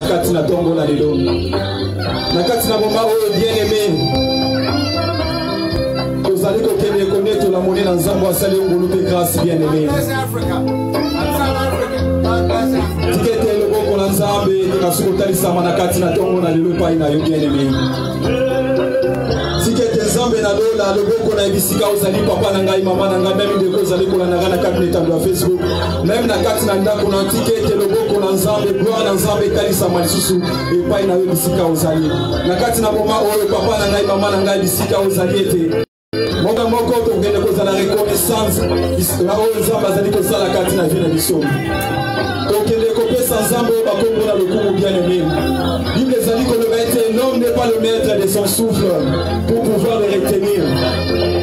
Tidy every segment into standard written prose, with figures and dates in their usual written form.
Katina Tongo na lelo. Na katina moma oyo bien aimé. Kozali ko kende connaître la monnaie na nzambo asali ngolu pe grâce bien aimé. Tikete le boko na nzambe tikasuko talisa na katina Tongo na lelo pa ina yo bien aimé. Tikete nzambe na lola le boko na bisika ozali papa na ngai mama na ngai même de ko zali ko na na katina tando Facebook même na katina ndako na tikete le boko na nzambe gloire na nzambe talisa malisusu et pa ina yo bisika ozali na katina moma oyo papa na ngai mama na ngai bisika ozali ete moka moko to ngene ko zala reconnaissance na oyo nzambe azali ko sala katina vina biso to kende ko pesa nzambe ba kongo na lokumu bien aimé. Bible ezali ko le l'homme n'est pas le maître de son souffle pour pouvoir le retenir.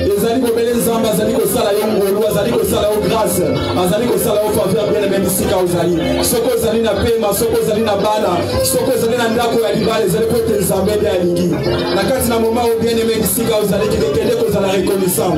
Ezali ko bele nzambe azali ko sala yo ngolo azali ko sala yo grâce azali ko sala yo faveur bien aimé bisika ozali soko ozali na pema soko ozali na bana soko ozali na ndako ya libala ezali ko te nzambe ya lingi na kati na moment où bien aimé bisika ozali kende ko zala reconnaissant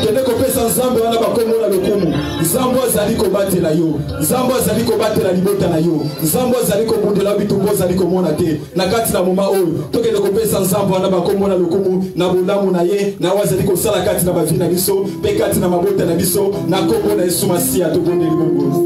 kende ko pesa nzambe wana ba kongo na lokumu nzambe azali ko batela yo nzambe azali ko batela libota na yo nzambe azali ko bundela bitumbo azali ko mona te na kati na moment oyo to kende ko pesa nzambe wana ba kongo na lokumu na bolamu na ye na wazali ko sala kati na bavina biso pe kati na mabota na biso na kombo na Yesu Masia to bondeli bongo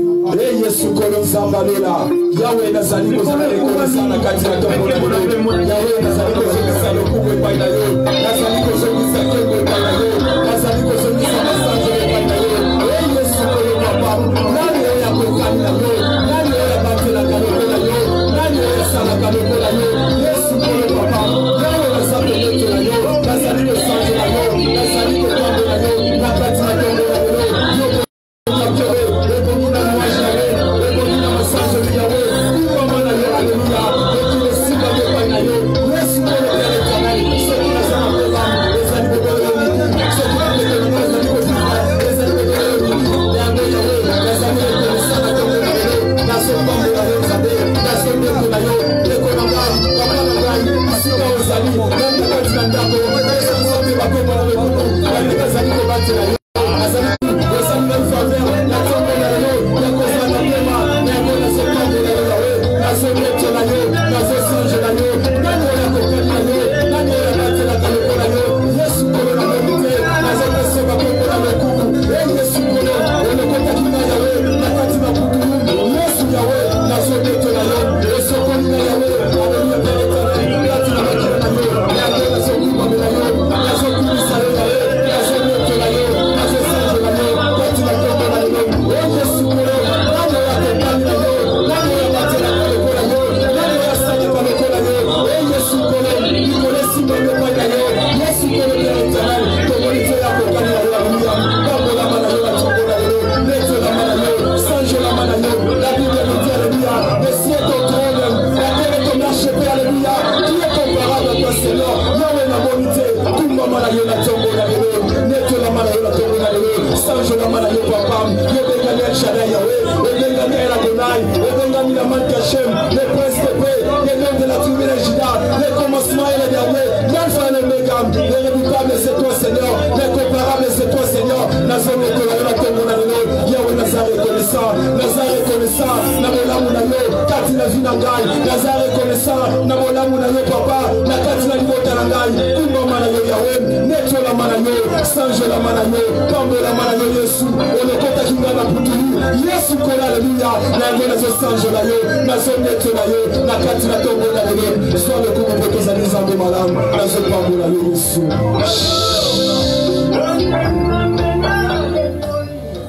Yesu kolo nzamba lola Yahweh nazali ko zala rekonnaissant na kati na tombo na lelo Yahweh nazali ko zongisa lokumu epai na yo nazali ko zongisa kengo epai na yo nazali ko zongisa masanzo epai na yo Yesu kolo papa nani oyo akokani na yo nani oyo abatelaka loko na yo nani oyo asalaka loko na yo Yesu kolo papa Yahweh nazali ko na yo nazali ko sanzo na yo nazali ko tombo na yo na kati na tombo na lelo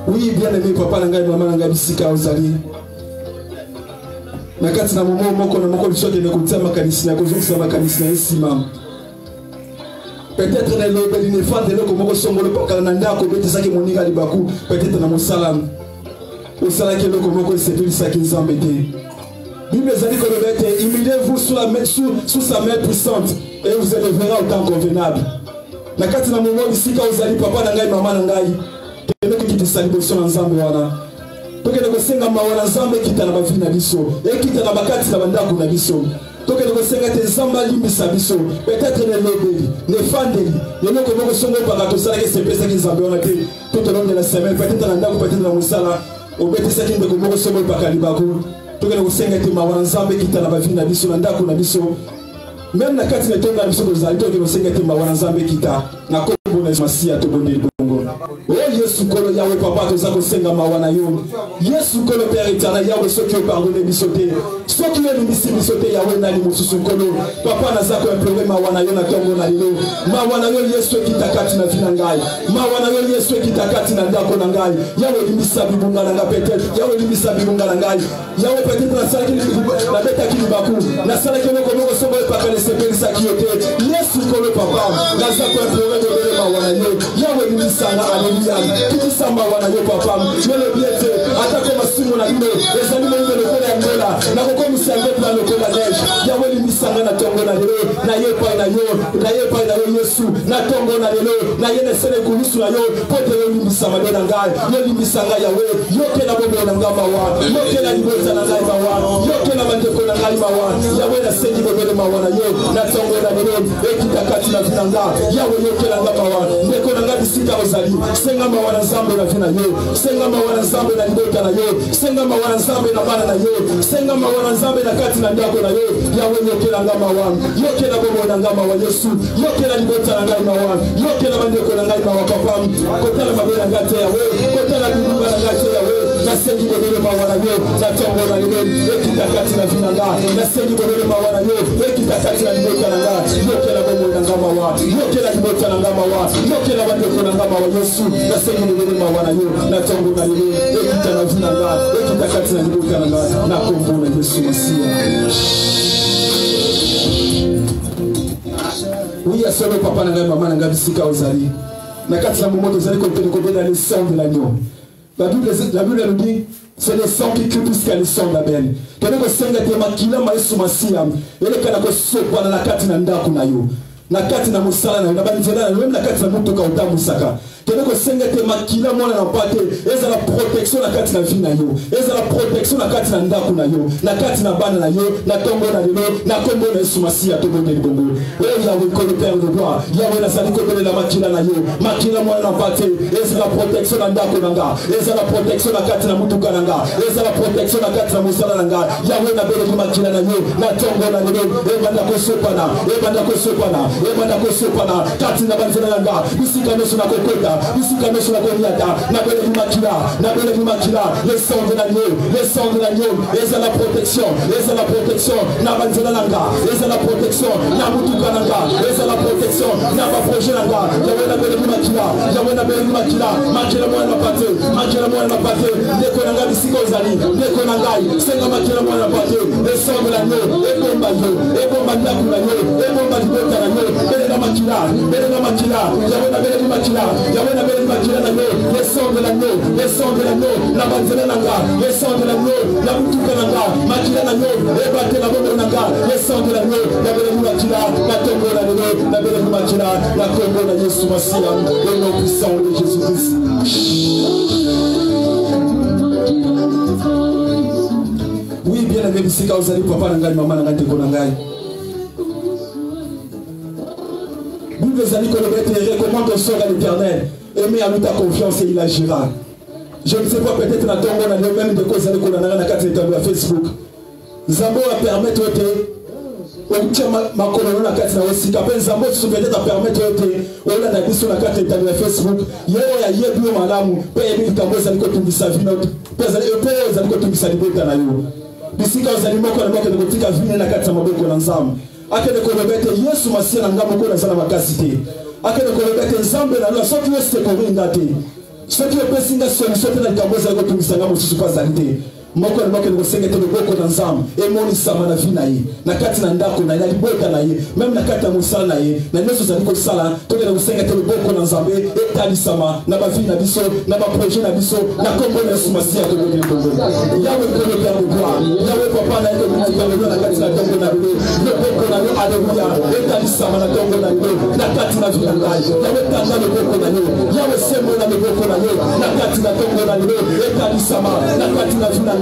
Oui, bien aimé papa nangai maman nangai bisika ozali. Na kati na momo moko na moko biso de kotia makanisi na kozongisa makanisi na esima. Peut-être na lobe ni fa de loko moko songolo pokala na ndako betisa ki moninga libaku peut-être na mosalam. Osala ki loko moko sepelisa ki nzambe te. Bible ezali ko lobete humiliez-vous sous sa main puissante et vous élèverez au temps convenable. Na kati na momo bisika ozali papa nangai mama nangai. Tene ki tisaliboso na nzambe wana. Toke de kosenga mawana nzambe kita na bavina biso. E kita na bakati na bandako na biso. Toke de kosenga te nzamba limbisa biso. Peut-être ne lobeli, ne fandeli. Yeno ko moko songo pa to sala ke sepesa ki nzambe wana te. Tout au long de la semaine, peut-être na ndako, peut-être na musala. Obetisa ki ndeko moko songo pa kalibako. tokele kosenga te mawa na nzambe kita na bavi na biso na ndako na biso même na kati na tonga biso tozali tokele kosenga te mawa na nzambe kita na kombo na Masiya tobondeli bongo. Oh Yesu kolo Yahweh papa toza kosenga mawa na yo. Yesu kolo Père éternel Yahweh soki pardonner biso te soki elimbisi biso te Yahweh nani mosusu kolo papa naza ko implore mawa na yo na tongo na lelo mawa na yo Yesu ekita kati na vina ngai mawa na yo Yesu ekita kati na ndako na ngai Yahweh limbisa bibunga na nga peut-être Yahweh limbisa bibunga na ngai Yahweh peut-être na sala kili na beta kili baku na sala kili ko moko sobo pa kale sepelisa kiyote Yesu kolo papa naza ko implore de mawa na yo Yahweh limbisa na haleluya kitisa mawa na yo papa yele biete atako masimu na bino ezali mo le kola ngola na ko musange plan le kola neige Yahweh limbisa na tongo na lelo na ye pa na yo Yesu na tongo na lelo na yene sele kulusu na yo pote yo limbisa madona ngai yo limbisa ngai Yahweh yo ke na bobo na ngamba wa yo ke na libota na ngai mawa yo ke na bandeko na ngai mawa Yahweh na sendi bobo na mawa na yo na tongo na lelo ekita kati na vinanga Yahweh yo ke na ngamba wa ndeko na ngai bisika ozali senga mawa na nzambe na vina yo senga mawa na nzambe na libota na yo senga mawa na nzambe na bana na yo senga mawa na nzambe na kati na ndako na yo Yahweh yo ke na ngamba wa yo ke na bobo na ngamba wa Yesu yo ke na libota na ngai mawa yo ke na bandeko na ngai mawa papa kotala mabe na ngate Yahweh kotala bibumba na ngate Yahweh na sengi bobo mawa na yo na tongo na yo ekita kati na vinanga na sengi bobo mawa na yo ekita kati na libota na nga yo ke na bobo na ngamba wa yo ke na libota na ngamba wa yo ke na bandeko na ngamba wa Yesu na sengi bobo mawa na yo na tongo na yo ekita na vinanga ekita kati na libota na nga na kombo na Yesu Masiya. Oui, à solo papa na maman na bisika ozali. Na kati na moto ozali ko dans le sang de l'agneau. La Bible nous dit c'est le sang qui crie plus que le sang d'Abel. Tene ko senga te makila ma Yesu Masiya. Ele kana ko sopa na kati na ndako na yo. Na kati na musala na na banzela na même na kati na moto ka utamu saka. Tene ko senga te makila mwana na pate. Eza la protection na kati na vie na yo. Eza la protection na kati na ndako na yo. Na kati na bana na yo, na tombo na lelo, na kombo na Yesu Masiya to bonde bongo. Yahweh ko le Père de gloire. Yahweh na sali ko bele la makila na yo. Makila mwana na pate. Eza la protection na ndako na nga. Eza la protection na kati na mutuka na nga. Eza la protection na kati na musala na nga. Yahweh na bele makila na yo, na tombo na lelo. Banda ko sopana, banda ko sopana, banda ko sopana. Kati na banzela na nga. Bisika no suna kokota. Bisika no suna koniata. Na bele makila, na bele makila. Le sang de l'agneau, le sang de l'agneau. Eza la protection, eza la protection. Na banzela na nga. Eza la protection. Na mutuka na nga. Eza la protection. Na ba projet na nga. Yahweh na bele makila, Yahweh na bele makila. Makila mwana pate, makila mwana pate. Ndeko na nga bisika ozali, ndeko na ngai. Senga makila mwana pate. Le sang de l'agneau. Ebomba yo, ebomba ndaku na yo, ebomba libota na yo. Bele na makila, bele na makila. Yahweh na bele makila, Yahweh na bele makila na yo. Le sang de l'agneau, le sang de l'agneau. Na banzela na nga, le sang de l'agneau. Na mutuka na nga, makila na yo. Ebate na bobo na nga, le sang de l'agneau. Na bele makila, na tombo na yo, na bele makila, na kombo na Yesu Masiya. Au nom puissant de Jésus-Christ. Oui, bien aimé, bisika ozali papa na ngai, maman na ngai, teko na ngai. Bible zali ko le recommande ton sort à l'Éternel. Aimez à lui ta confiance et il agira. Je ne sais pas, peut-être na tongo na yo même de cause zali ko na kati na Facebook. Zambo va permettre otia makolo na kati na osika pe Zambo tu peut-être permettre ola na biso na kati na Facebook. Yeo ya yebi malamu pe yebi kambo zali ko tungisa vino. Pe zali ko tungisa libota na yo. Bisika ozali moko na moko de kotika vino na kati na maboko na Nzambe. Akene ko lebete Yesu Masiya na ngamo ko na zala makasi te. Akene ko lebete Nzambe na lo soki weste ko ringa te. Soki opesinga solution te na kambo zali ko tungisa ngamo susu pa zali te. Moko na moko de sengete de boko na Nzambe emoni sama na vina ye na kati na ndako na libota na ye même na kati na musala na ye na nyoso zali ko sala to na sengete de boko na Nzambe etali sama na ba vina biso na ba projet na biso na kombo na Yesu Masiya to bonde bongo Yahweh ko le Père de gloire Yahweh papa na ye mutika na kati na tongo na le boko na yo alleluia etali sama na tongo na yo na kati na vina na Yahweh tanda le boko na yo Yahweh sembo na le boko na yo na kati na tongo na yo etali sama na kati na vina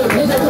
Let's go.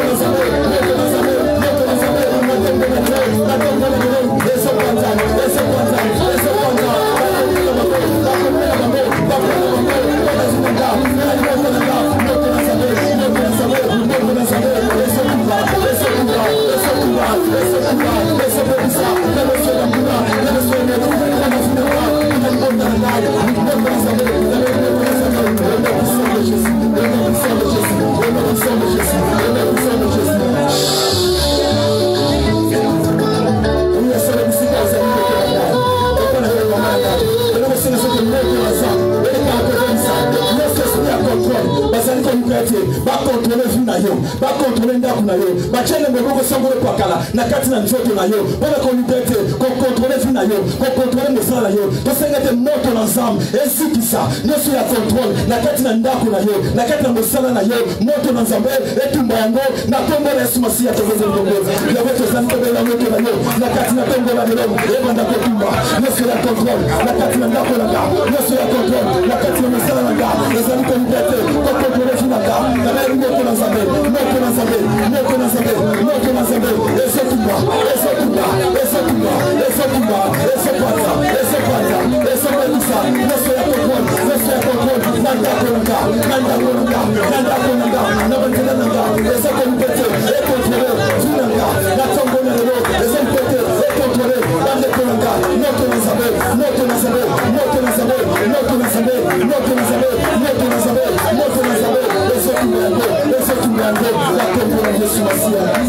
ba contrôler ndako na yo ba chene mboko sangolo pakala na kati na nzoto na yo pona ko liberté ko contrôler vie na yo ko contrôler mosala yo to sengete moto na nzambe esikisa nyoso ya contrôle na kati na ndako na yo na kati na mosala na yo moto na nzambe etumba yango na tombo na Yesu Masiya tokoze ndongo ya wetu zanto bela moto na yo na kati na tombo na lelo ebanda ko tumba nyoso ya contrôle na kati na ndako na ga nyoso ya contrôle na kati na mosala na ga ezali ko liberté ko contrôler vie na ga na bela moto na nzambe moto na nzambe moto na nzambe moto na nzambe esotumba esotumba esotumba esotumba esopata esopata esopatisa nyoso ya contrôle nyoso ya contrôle na ndako na ga na ndako na ga na ndako na ga na bantela na ga esoko liberté et contrôler vie na ga na tombo na lelo esompete et contrôler na ndako na ga moto na nzambe moto na nzambe moto na nzambe moto na nzambe moto na nzambe moto na nzambe moto na nzambe esotumba yango esotumba yango na tombo na Yesu Masiya au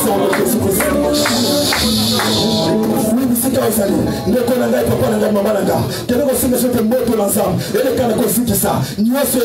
sang de Jésus-Christ. Sika osali ndeko na ngai papa na ngai mama na ngai kene ko singa sote moto na nzambe ele kana ko sikisa nyose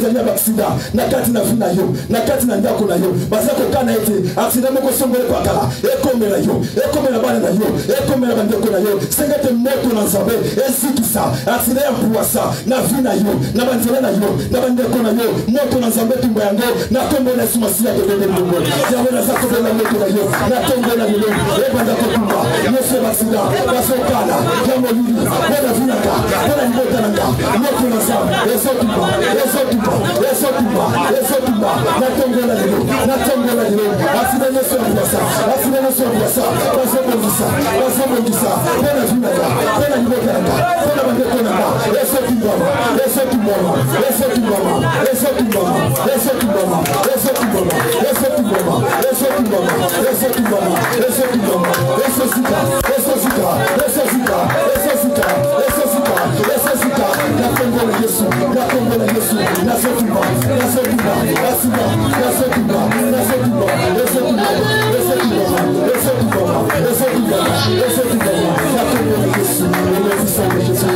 zanya baksida na kati na vina yo na kati na ndako na yo bazako kana ete aksida moko songole kwa kala ekomela yo ekomela bana na yo ekomela bandeko na yo sengete moto na nzambe esikisa aksida ya puasa na vina yo na banzela na yo na bandeko na yo moto na nzambe tumba yango na tombo na Yesu Masiya de ndongo ya wena zako bela moto na yo na tombo na yo ebanda ko tumba Monsieur Bassida, Bassokana, Yamolini, Bona Vinaka, Bona Nbotananga, Moto Nasam, Esotuba, Esotuba, Esotuba, Esotuba, Natongola Lilo, Natongola Lilo, Asina Nesso Biasa, Asina Nesso Biasa, Basomondisa, Basomondisa, Bona Vinaka, Bona Nbotananga, Bona Bandekonanga, Esotubama, Esotubama, Esotubama, Esotubama, Esotubama, Esotubama, Esotubama, Esotubama, Esotubama, Esotubama, Esosika, Esosika, Esosika, Esosika, Esosika, Esosika, na Kongo na Yesu, na Kongo na Yesu, na Sotuba, na Sotuba, na Suba, na Sotuba, na Sotuba, Esotuba, Esotuba, Esotuba, Esotuba, Esotuba, na Kongo na Yesu, au nom du sang de Jésus.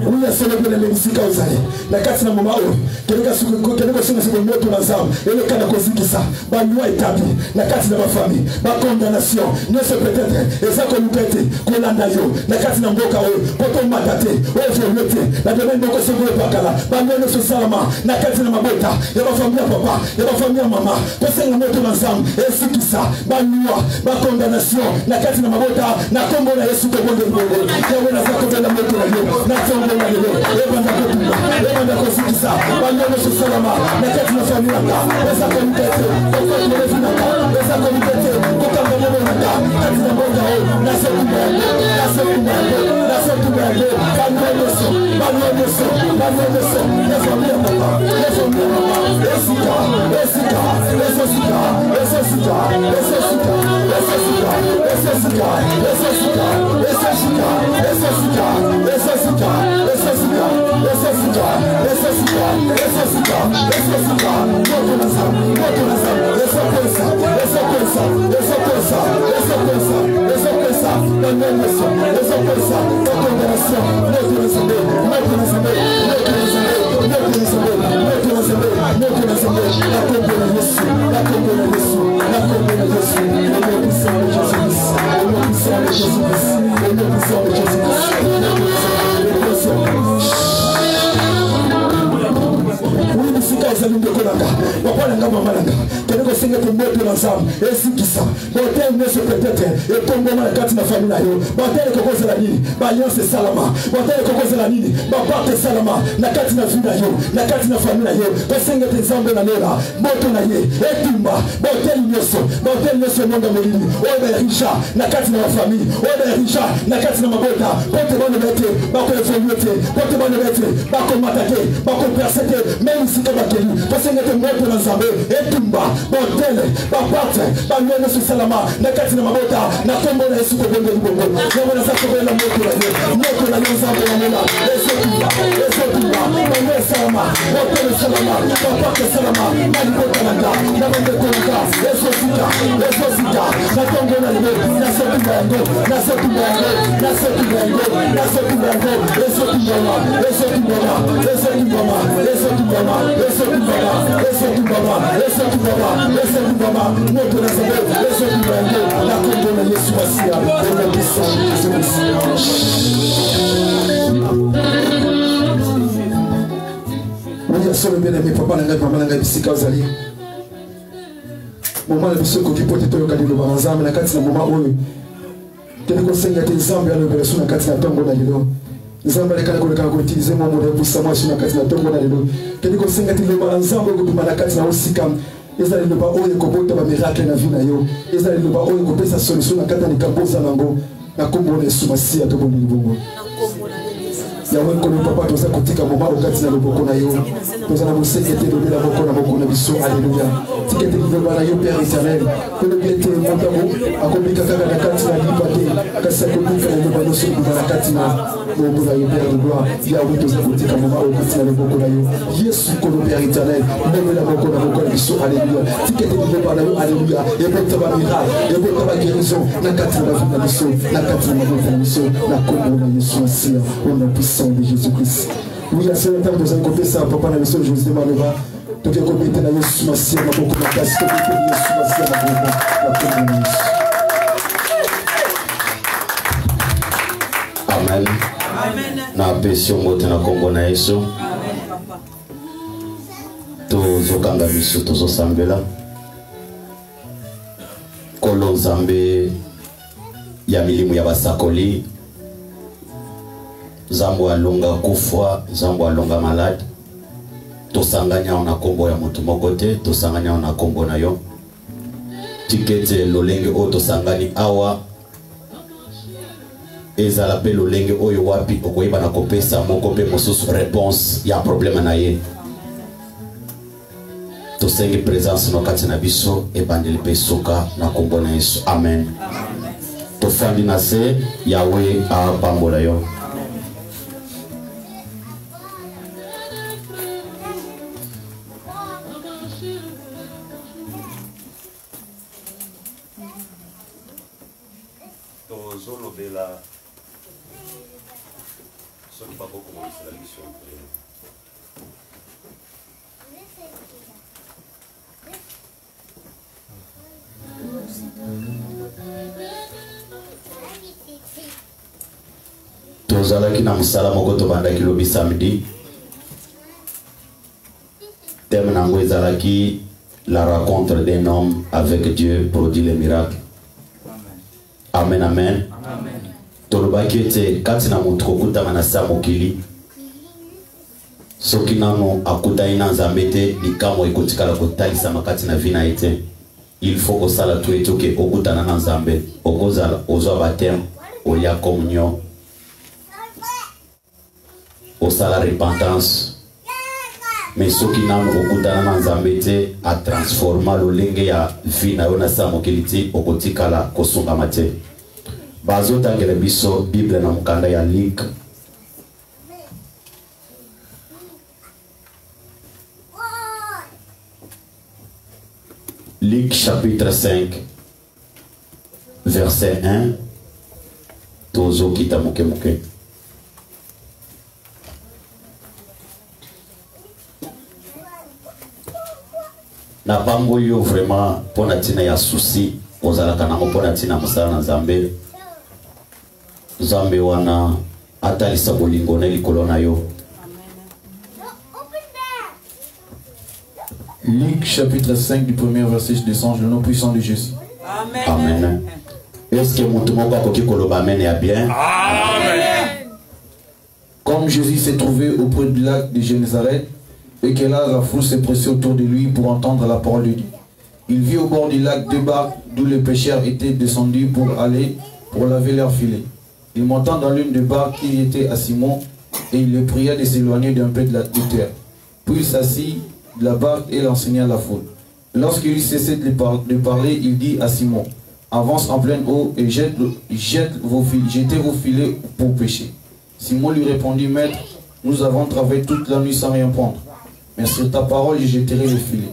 Oui, célébrer les médicaments aux années. La carte na mama o. Keleka singa siku moto na zamu. Ele kana kozikisa. Ba loi établie. La carte na ma famille. Ba condamnation. Ne se peut-être. Et ça qu'on nous pète. Kolanda yo. La carte na mboka o. Poto matate. O violete. La demande de kosongole pakala. Ba loi ne se salama. La carte na mabota. Ya ba famille papa. Ya ba famille mama. Kosenga moto na zamu. Et sikisa. Ba loi. Ba condamnation. La carte na mabota. Na kombo na Yesu ko bonde bonde. Ya wena zako bela moto na yo. Na tombo na yo. Ebanda ko tumba. Ebanda ko sikisa. Ba loi ne se salama. La carte na famille nanga. Esa ko mpete. Ko ko lefi nanga. Esa ko mpete. Ko kamba mono nanga. Kati na bonda o. Na se tumba. Na se tumba. Na se tumba. Ba loi ne se. Ba loi ne se. Ba loi ne se. Na famille papa. Na famille mama. Esika. Esika. Esika. Esika. Esika. Esika. Esika. Esika. Esika. Esika. Esika. Esika. Esika. Esika. Esika. Esika. Moto na zamu. Moto na zamu. Esokosa. Esokosa. Esokosa. Esokosa. Esokosa. Condamnation. Esokosa. Condamnation. Moto na zamu. Moto na zamu. Moto na zamu. Moto na zamu. Moto na zamu. Moto na zamu. La tombe na Yesu. La tombe na Yesu. La tombe na Yesu. Au nom du sang de Jésus. Au nom du sang de Jésus. Au nom du sang de Jésus. Oui, nous sommes tous les jours de Kolanga. Papa n'a pas malanga. Tenez que c'est que moto ensemble. Et si qui ça. Botel ne se peut-être. Et ton moment la carte na famille na yo. Botel que cause la nini. Ba alliance salama. Botel que cause la nini. Ba parte salama. Na carte na vie na yo. Na carte na famille na yo. Parce que c'est ensemble na nela. Moto na ye. Et tumba. Botel nyoso. Botel nyoso monga molini. Oba Richard. Na carte na famille. Oba Richard. Na carte na mabota. Bote bonne bête. Ba ko evoluer. Bote bonne bête. Ba ko m'attaquer. Ba ko persécuter. Même si tu vas te dire. Parce que c'est moto na zambe. Et tumba. Botel. Ba parte. Ba lwene su salama. Na carte na mabota. Na tombo na Yesu ko bonde bongo. Yabo na sako bela moto na ye. Moto na yo zambe na mena. Esotumba. Esotumba. Ba lwene salama. salama, moto salama, papa salama, malibota nanga, nabende konga, esosika, na tongo na libe, na setubango, na setubango, na setubango, na setubango, esotubama, esotubama, esotubama, esotubama, esotubama, esotubama, esotubama, esotubama, moto na zebe, esotubanga, na tongo na Yesu Masia, na puissance de Jésus. Solo bien aimé papa nanga mama nanga bisika ozali mama na biso ko kipote to yokali lo banzambe na kati na mama oyo tele ko senga te nzambe ya lobela suna kati na tongo na lelo nzambe lekana ko lekana ko utiliser mo mo pour sa moi suna kati na tongo na lelo tele ko senga te lo banzambe ko bima na kati na osika ezali lo ba oyo ko bota ba miracle na vie na yo ezali lo ba oyo ko pesa solution na kati na likamboza nango na kombo na Yesu Masia to boni libongo yawe kono papa toza kotika moma okati na loboko na yo toza na mosekete lobela boko na boko na biso alléluia tikete liloba na yo Père éternel kolobi ete motango akomika kaka na kati na lipa te kasi akomika na loba nyonso liba na kati na loboko na yo Père de gloire yawe toza kotika moma okati na loboko na yo Yesu kolo Père éternel lobela boko na boko na biso alléluia tikete liloba na yo alléluia ebota ba miracle ebota ba guérison na kati na vie na biso na kati na mabota na biso na kombo na Yesu Masia on puissant de Jésus-Christ. Oui, à ce temps, nous avons compris ça, papa, dans le sol, José Maleva. Donc, il y a na Yesu Masia, na beaucoup de place, comme il y a Yesu Masia, na beaucoup de place. Amen. Na pesio mote na kombo na Yesu. Tozokanga biso, tozosambela. Kolo Nzambe ya milimu ya basakoli. Zambo alonga kufwa, zambo alonga malade. Tosanganya na kombo ya mutu mokote, tosanganya na kombo na yo. Tikete lolenge o tosangani awa. Ezala pe lolenge oyo wapi okoyeba na kopesa moko pe mosusu réponse ya problème na ye. Tosenge présence no kati na biso ebandeli pe soka na kombo na Yesu. Amen. Tofandi na se Yahweh a pambola yo. Tozolobela soki bakokomisa la mission. Tozalaki na musala moko tobandaki lobi samedi. Thème nango ezalaki la rencontre d'un homme avec Dieu produit les miracles. Amen, amen. Tolobaki ete kati na mutu kokutama na sa mokili soki nano akutani na Nzambe te likambo ekotikala kotalisama kati na vi na ye te. Il faut kosala tu ete oke okutana na Nzambe okozala ozwa bateme olia communion osala repentance. Mais soki nano okutana na Nzambe te a transforma lolenge ya vi na yo na sa mokili te okotikala kosungama te. Bazo tangele biso Bible na mukanda ya Luc. Luc chapitre 5 verset 1. Tozo kita muke muke. Na bango yo vraiment pona tina ya souci ozalaka nango pona tina musala na Nzambe. Nzambe wana atalisa bolingo na likolo na yo. Luc chapitre 5 du premier verset descend le nom puissant de Jésus. Amen. Amen. Est-ce que mutu moko akoki koloba amen ya bien? Amen. Comme Jésus s'est trouvé auprès du lac de Génézareth et que là la foule s'est pressée autour de lui pour entendre la parole de Dieu, il vit au bord du lac deux barques d'où les pêcheurs étaient descendus pour laver leurs filets. Il monta dans l'une des barques qui était à Simon et il le pria de s'éloigner d'un peu de la terre. Puis il s'assit de la barque et l'enseigna à la foule. Lorsqu'il eut cessé de parler, il dit à Simon, avance en pleine eau et jetez vos filets pour pêcher. Simon lui répondit, Maître, Nous avons travaillé toute la nuit sans rien prendre. Mais sur ta parole, je jetterai le filet.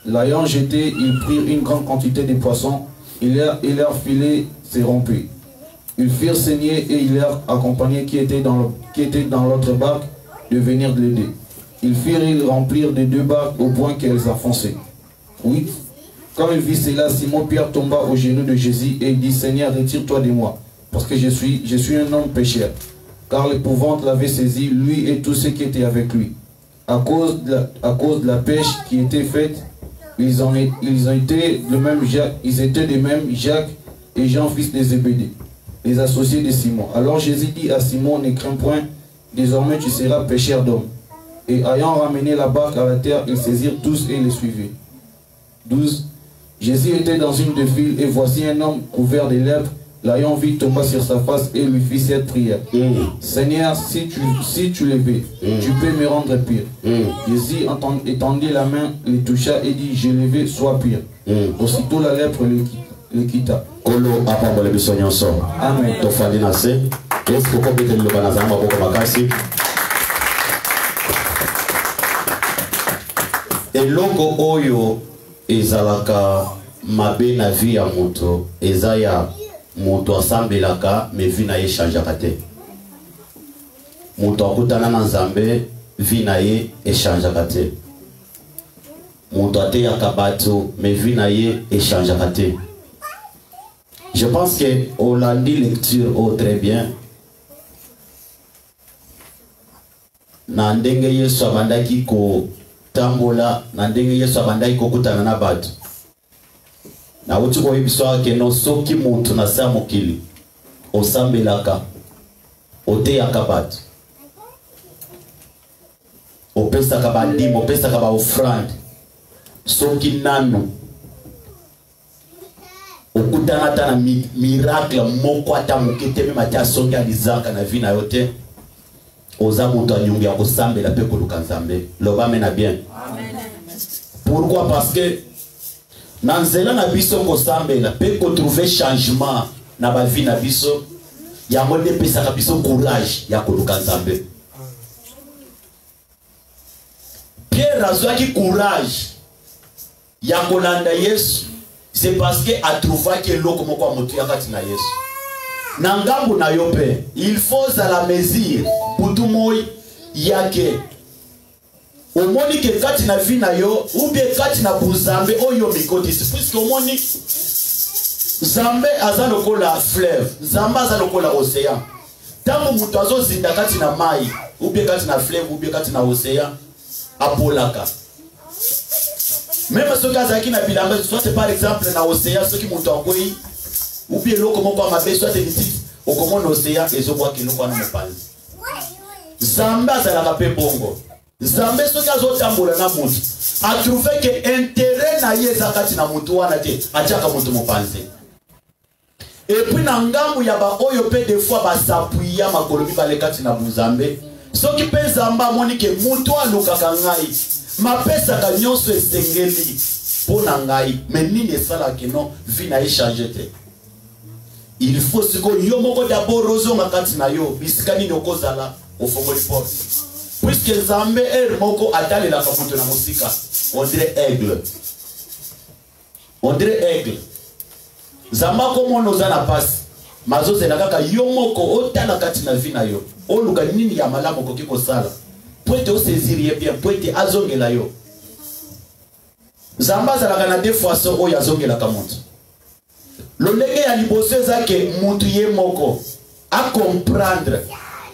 L'ayant jeté, ils prirent une grande quantité de poissons, et leur filet s'est rompu. Ils firent saigner et ils leur accompagnaient qui étaient dans l'autre barque de venir l'aider. Ils firent remplir des 2 barques au point qu'elles enfonçaient. 8. Quand il vit cela, Simon-Pierre tomba aux genoux de Jésus et il dit, Seigneur, retire-toi de moi, parce que je suis un homme pécheur. Car l'épouvante l'avait saisi, lui et tous ceux qui étaient avec lui. À cause de la pêche qui était faite, ils étaient de même Jacques et Jean, fils de Zébédée, les associés de Simon. Alors Jésus dit à Simon, ne crains point, désormais tu seras pêcheur d'hommes. Et ayant ramené la barque à la terre, ils saisirent tous et les suivirent. 12. Jésus était dans une des villes, et voici un homme couvert de lèpre, l'ayant vu, tomba sur sa face et lui fit cette prière. Seigneur, si tu le veux, tu peux me rendre pire. Jésus étendit la main, le toucha et dit, je le veux, sois pire. Aussitôt la lèpre le quitta. Amen. Eloko oyo ezalaka mabe na vie ya moto eza ya moto asambelaka me vie na ye changeaka te. Moto akutana na Nzambe vie na ye echangeaka te. Moto ateyaka bato me vie na ye echangeaka te. Je pense que Olandi lecture très bien. Na ndenge Yesu abandaki ko tambola na ndenge Yesu abandaki kokutana na bato. Na uti ko yebiswa ke no soki muntu na sa mokili osambelaka oteyaka bato. Opesaka bandimo, opesaka ba offrande. Soki nanu okutana tana miracle moko ata mokete me matia songi alizaka na vie na yote. Oza muntu anyungi ya kosambela pe koluka Nzambe. Loba mena bien. Amen. Pourquoi? Parce que na nzela na biso kosambela pe ko trouver changement na ba vie na biso ya mode pesa biso courage ya koluka Nzambe. Pierre azwaki courage ya kolanda Yesu, c'est parce que a trouvé que loko moko motu ya kati na Yesu. Na ngambu na yope, il faut à la mesure butu moi yake. Omoni ke kati na vie na yo ou bien kati na buzambe oyo mikoti, puisque omoni Zambe aza lokola fleuve, Zamba aza lokola océan. Tango mutu azozinda kati na mai ou bien kati na fleuve ou bien kati na océan apolaka. Même ce cas qui na bilamba, soit par exemple na océan, ce qui mutu akoyi ou bien l'eau comme on va soit des petites au comment l'océan et je vois que nous on ne parle. Zamba ça la paix bongo. Zamba ce cas au tambola na mutu a trouvé que intérêt na yeza kati na mutu wana te achaka mutu mopanze. Et puis na ngambu ya ba oyo pe des fois ba s'appuyer makolobi ba le kati na buzambe. Ce qui pe zamba moni ke mutu aluka kangai. Ma pesa ka nyonso esengeli pona ngai mais nini sala ke non vie na échanger te. Il faut se que yo moko d'abord rozo makati na yo bisikani nokozala ofongoli porte. Puisque Nzambe moko atale la kamuto na musika. On dirait aigle. On dirait aigle. Zamba komo noza na passe. Mazo zela kaka yo moko otala kati na vie na yo. Oluka nini ya malamu koki kosala. Poete o saisir bien, poete azongela yo. Zamba zala na deux fois so o yazongela kamuto. Lolenge ya liboso zake muntu ye moko a comprendre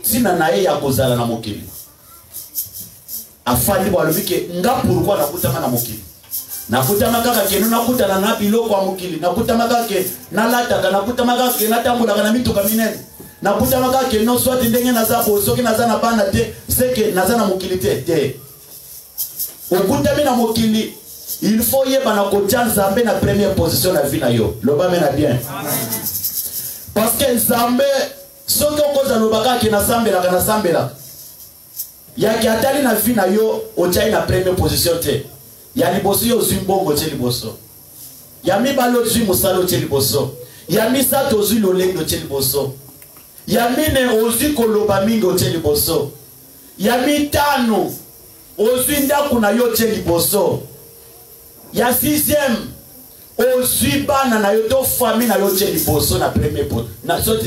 sina na ye ya kozala na mokili. Afandi balobike nga pourquoi nakutama na mokili. Nakutama kaka ke nakutana na biloko ya mokili. Nakutama kaka ke nalataka, nakutama kaka ke natambola na mituka minene. Nakutama kaka ke no soit ndenge naza bo soki naza na bana te, c'est que naza na mokili te. Okutami na mokili. Il faut y avoir Nzambe na première position na vie na yo. Loba mena bien. Parce que Nzambe soki okoza lobaka ke na sambela kana sambela. Ya ki atali na vie na yo ochai na première position te. Ya liboso yo zimbongo te liboso. Ya mibalo zi musalo te liboso. Ya misato zi lolendo te liboso. Ya mine ozi koloba mingo te liboso. ya mitano ozinda kuna yote liboso ya 6e ozibana na yoto famille na yote liboso na premier pot na soit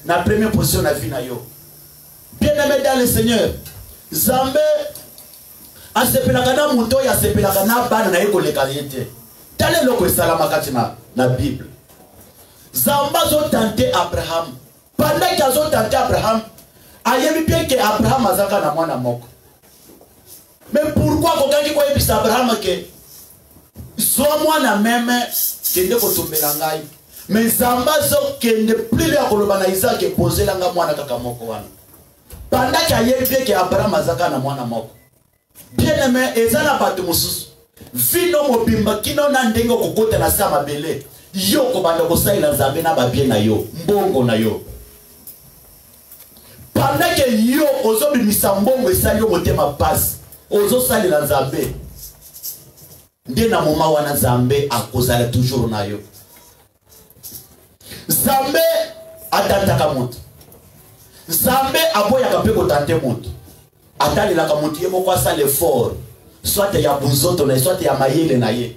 na première position na vie na yo. Bien-aimé dans le Seigneur, Zambé a sepelaka na muto ya sepelaka na bana na yeko lekalite. Tale loko salama kati na Bible. Zamba zo tenter Abraham. Pendant qu'ils ont tenté Abraham, ayebi bien que Abraham azaka na mwana moko. Mais pourquoi kokangi ko yebisa Abraham ke soit mwana meme kende ko tombela ngai. Mais Zamba zo kende plus ya koloba na Isaac ke posela nga mwana kaka moko wana. Pendant qu'ayebi bien que Abraham azaka na mwana moko. Bien-aimé, ezana batu mususu. Vino mobimba kino na ndengo kokota na sama bele. Yo ko banda ko saila Nzambe na babie na yo, mbongo na yo. Pendant que yo ozo bimisa mbongo esali yo motema passe, ozo sali na Nzambe. Nde na moma wana Nzambe akozala toujours na yo. Nzambe atantaka mutu. Nzambe aboyaka pe ko tante mutu. Atali la kamuti yemo kwa sa l'effort. Soit ya bunzoto na soit ya mayele na ye.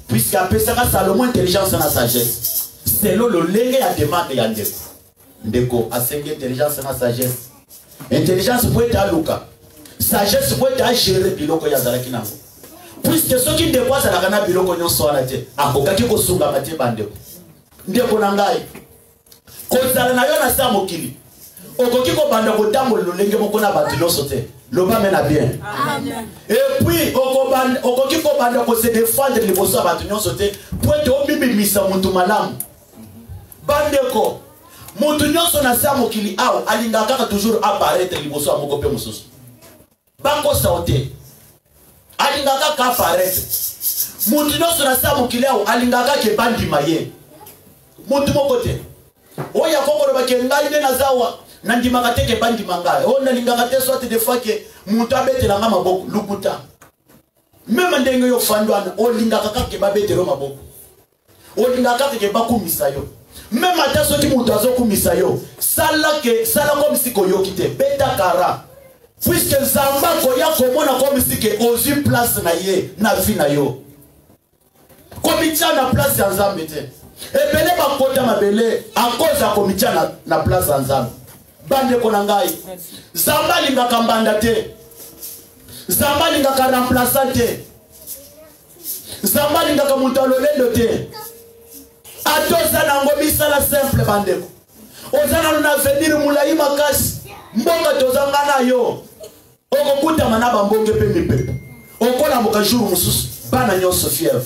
Puisque après ça Salomon intelligence na sagesse. Selon le lenge ya demande ya ndeko. Ndeko asenge intelligence na sagesse. Intelligence pour être à Luka. Sagesse pour être à gérer biloko ya zalaki nango. Puisque ceux qui dépassent la kana biloko nyonso ala te. Akokaki ko sunga mate bandeko. Ndeko na ngai. Ko zala na yo na sa mokili. Okoki ko banda ko tambo lolenge moko na batu nyonso te. Loba mena bien. Amen. Et puis okoki ko banda ko se défendre liboso batu nyonso te. Pour te obibimisa muntu malamu. Bandeko muntu nyonso na sa mokili awo alinga kaka toujours apparaître liboso a moko pe mususu. Bako saute. Alinga kaka apparaître. Muntu nyonso na sa mokili awo alinga kaka ke bandi maye. Muntu moko te. Oya kokoro ba ke ngai ne nazawa. Nandi makateke bandi mangale. On nalinga kate soit des fois que muntu abete la ngama boko lukuta. Même ndenge yo fandwana olinga kaka ke babete ro maboko. Olinga kaka ke bakumisa yo. Même ata soki muntu azokumisa yo, sala comme si ko yokite beta kara. Puisque Nzamba ko ya komona comme si ke ozi place na ye na vie na yo. Komitia na place ya Nzambe te. Ebele bakota mabele a cause ya komitia na place ya Nzambe. Bande ko nangai. Nzamba linga kambanda te. Nzamba linga ka remplaçant te. Nzamba linga ka muntu alolendo te. Atoza na ngomisa la simple bandeko. Ozana na venir mulai makasi. Mbonga tozanga na yo. Okokuta manaba mbonge pe mipepe. Okola mokajuru mususu bana nyonso fièvre.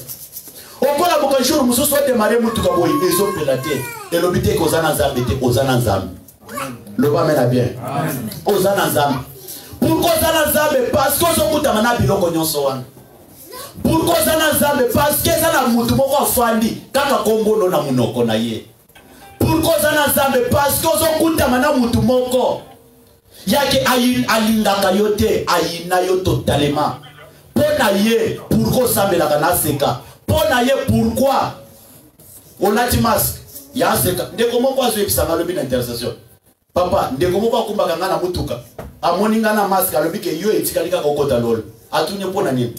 Okola mokajuru mususu ote mare mutu ka boyi ezo pelate. Elobite ko zana Nzambe te ozana Nzambe. Loba mena bien. Amen. Ozana Nzambe. Pourquoi ozana Nzambe? Parce que ozokuta mana biloko nyonso wana. Pourquoi ozana Nzambe? Parce que zana mutu moko afandi kaka kombono na munoko na ye. Pourquoi ozana Nzambe? Parce que ozokuta mana mutu moko yake alingaka yote ayina yo totalement. Pona ye pourquoi osambelaka na seka? Pona ye pourquoi olati masque ya seka? Ndeko moko azo ebisanga lobi na intercession. Papa, ndeko moko akumbaka nga na mutuka. Amoni nga na masque alobi ke yo etikali kaka okota lolo. Atuni pona nini?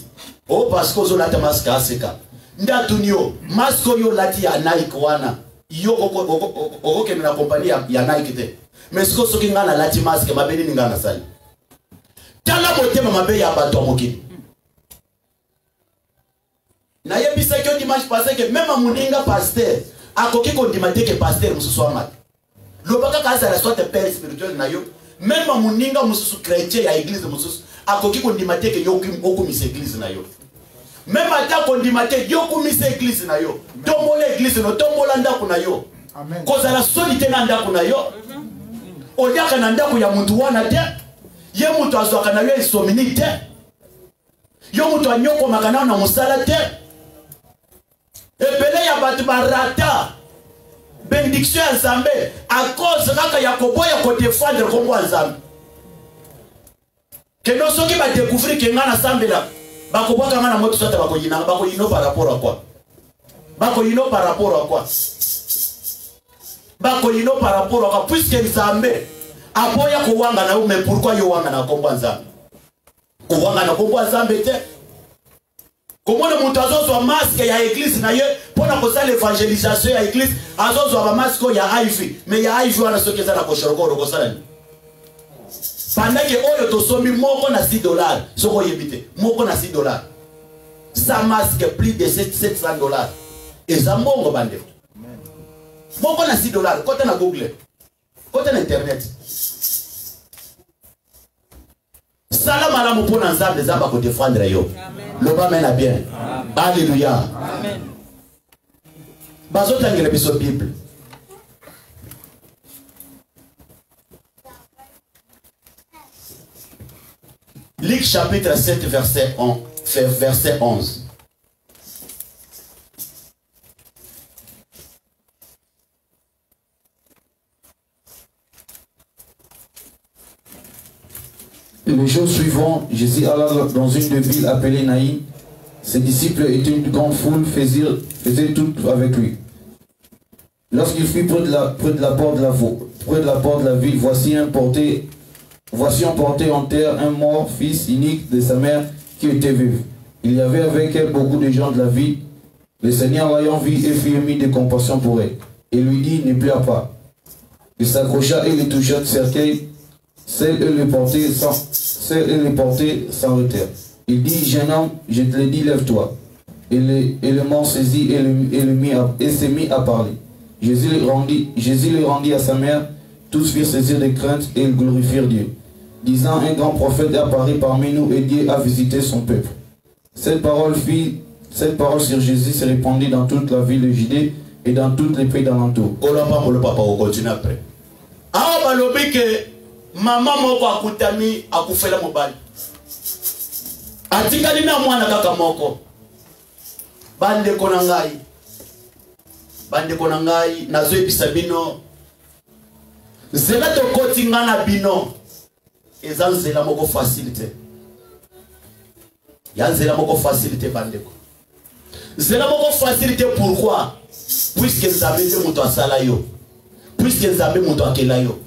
Oh parce que ozolata masque aseka. Nda atuni yo masque yo lati ya Nike wana. Yo okoke na kompani ya Nike te. Mais ce que soki nga na lati masque mabeli ninga na sali. Tala motema mabe ya bato mokili. Na yebisa ke dimanche passé que même amuninga pasteur akoki ko ndimate ke pasteur mususu amati. Lobaka kaza la soit père spirituel na yo. Même amuninga mususu chrétien ya église mususu akoki ko ndimate ke yo okumisa église na yo. Même ata ko ndimate yo okumisa église na yo. Tombola église no tombola ndako na yo. Amen. Koza la solité na ndako na yo. Odiaka na ndako ya muntu wana te. Ye muntu azwaka na yo insomnie te. Yo muntu anyoko makana na musala te. Ebele ya batu barata. Bénédiction à Nzambe à cause kaka ya koboya ko défendre kombo Nzambe. Que non soki ba découvrir que ngana sambela ba ko boka ngana moto sota ba ko yina ba ko yino par rapport à quoi? Ba ko yino par rapport à quoi? Ba ko yino par rapport à quoi? Puisque Nzambe Aboya kuwanga na mais pourquoi yo wanga na kombo nzambe? Kuwanga na kombo nzambe te. Comment le montazo soit masque ya église na ye pour na kosa l'évangélisation ya église azo soit masque ya IV mais ya IV wana soki za na koshoroko ro kosa ni. Pendant que oyo to sombi moko na $6 soko yebite moko na $6. Ça masque plus de $700 et ça mbongo bande. Moko na $6 côté na Google. Côté na internet. Salam à la moupon ensemble des abats pour défendre yo. Le bas mène à bien. Alléluia. Amen. Bazo tangele biso Bible. Luc chapitre 7 verset 11. Le jour suivant, Jésus alla dans une des villes appelée Naïm. Ses disciples et une grande foule faisaient tout avec lui. Lorsqu'il fut près de la porte de la ville, voici emporté en terre un mort, fils unique de sa mère qui était veuve. Il y avait avec elle beaucoup de gens de la ville. Le Seigneur l'ayant vue et fut ému de compassion pour elle. Et lui dit, ne pleure pas. Il s'accrocha et le toucha de cercueil. Celle et le portait sans retard. Il dit, jeune homme, je te le dis, lève-toi. Et le mort saisit et s'est mis à parler. Jésus le rendit à sa mère. Tous furent saisis de crainte et ils glorifièrent Dieu, disant, un grand prophète est apparu parmi nous et Dieu a visité son peuple. Cette parole sur Jésus se répandit dans toute la ville de Judée et dans tous les pays d'alentour. Maman moko akutami akufela mobali atikali na mwana kaka moko bande kona ngai nazo ebisa bino zela to koti ngana bino eza zela moko facilité ya zela moko facilité bandeko zela moko facilité pourquoi puisque Nzambe nde moto asala yo puisque Nzambe moto akela yo.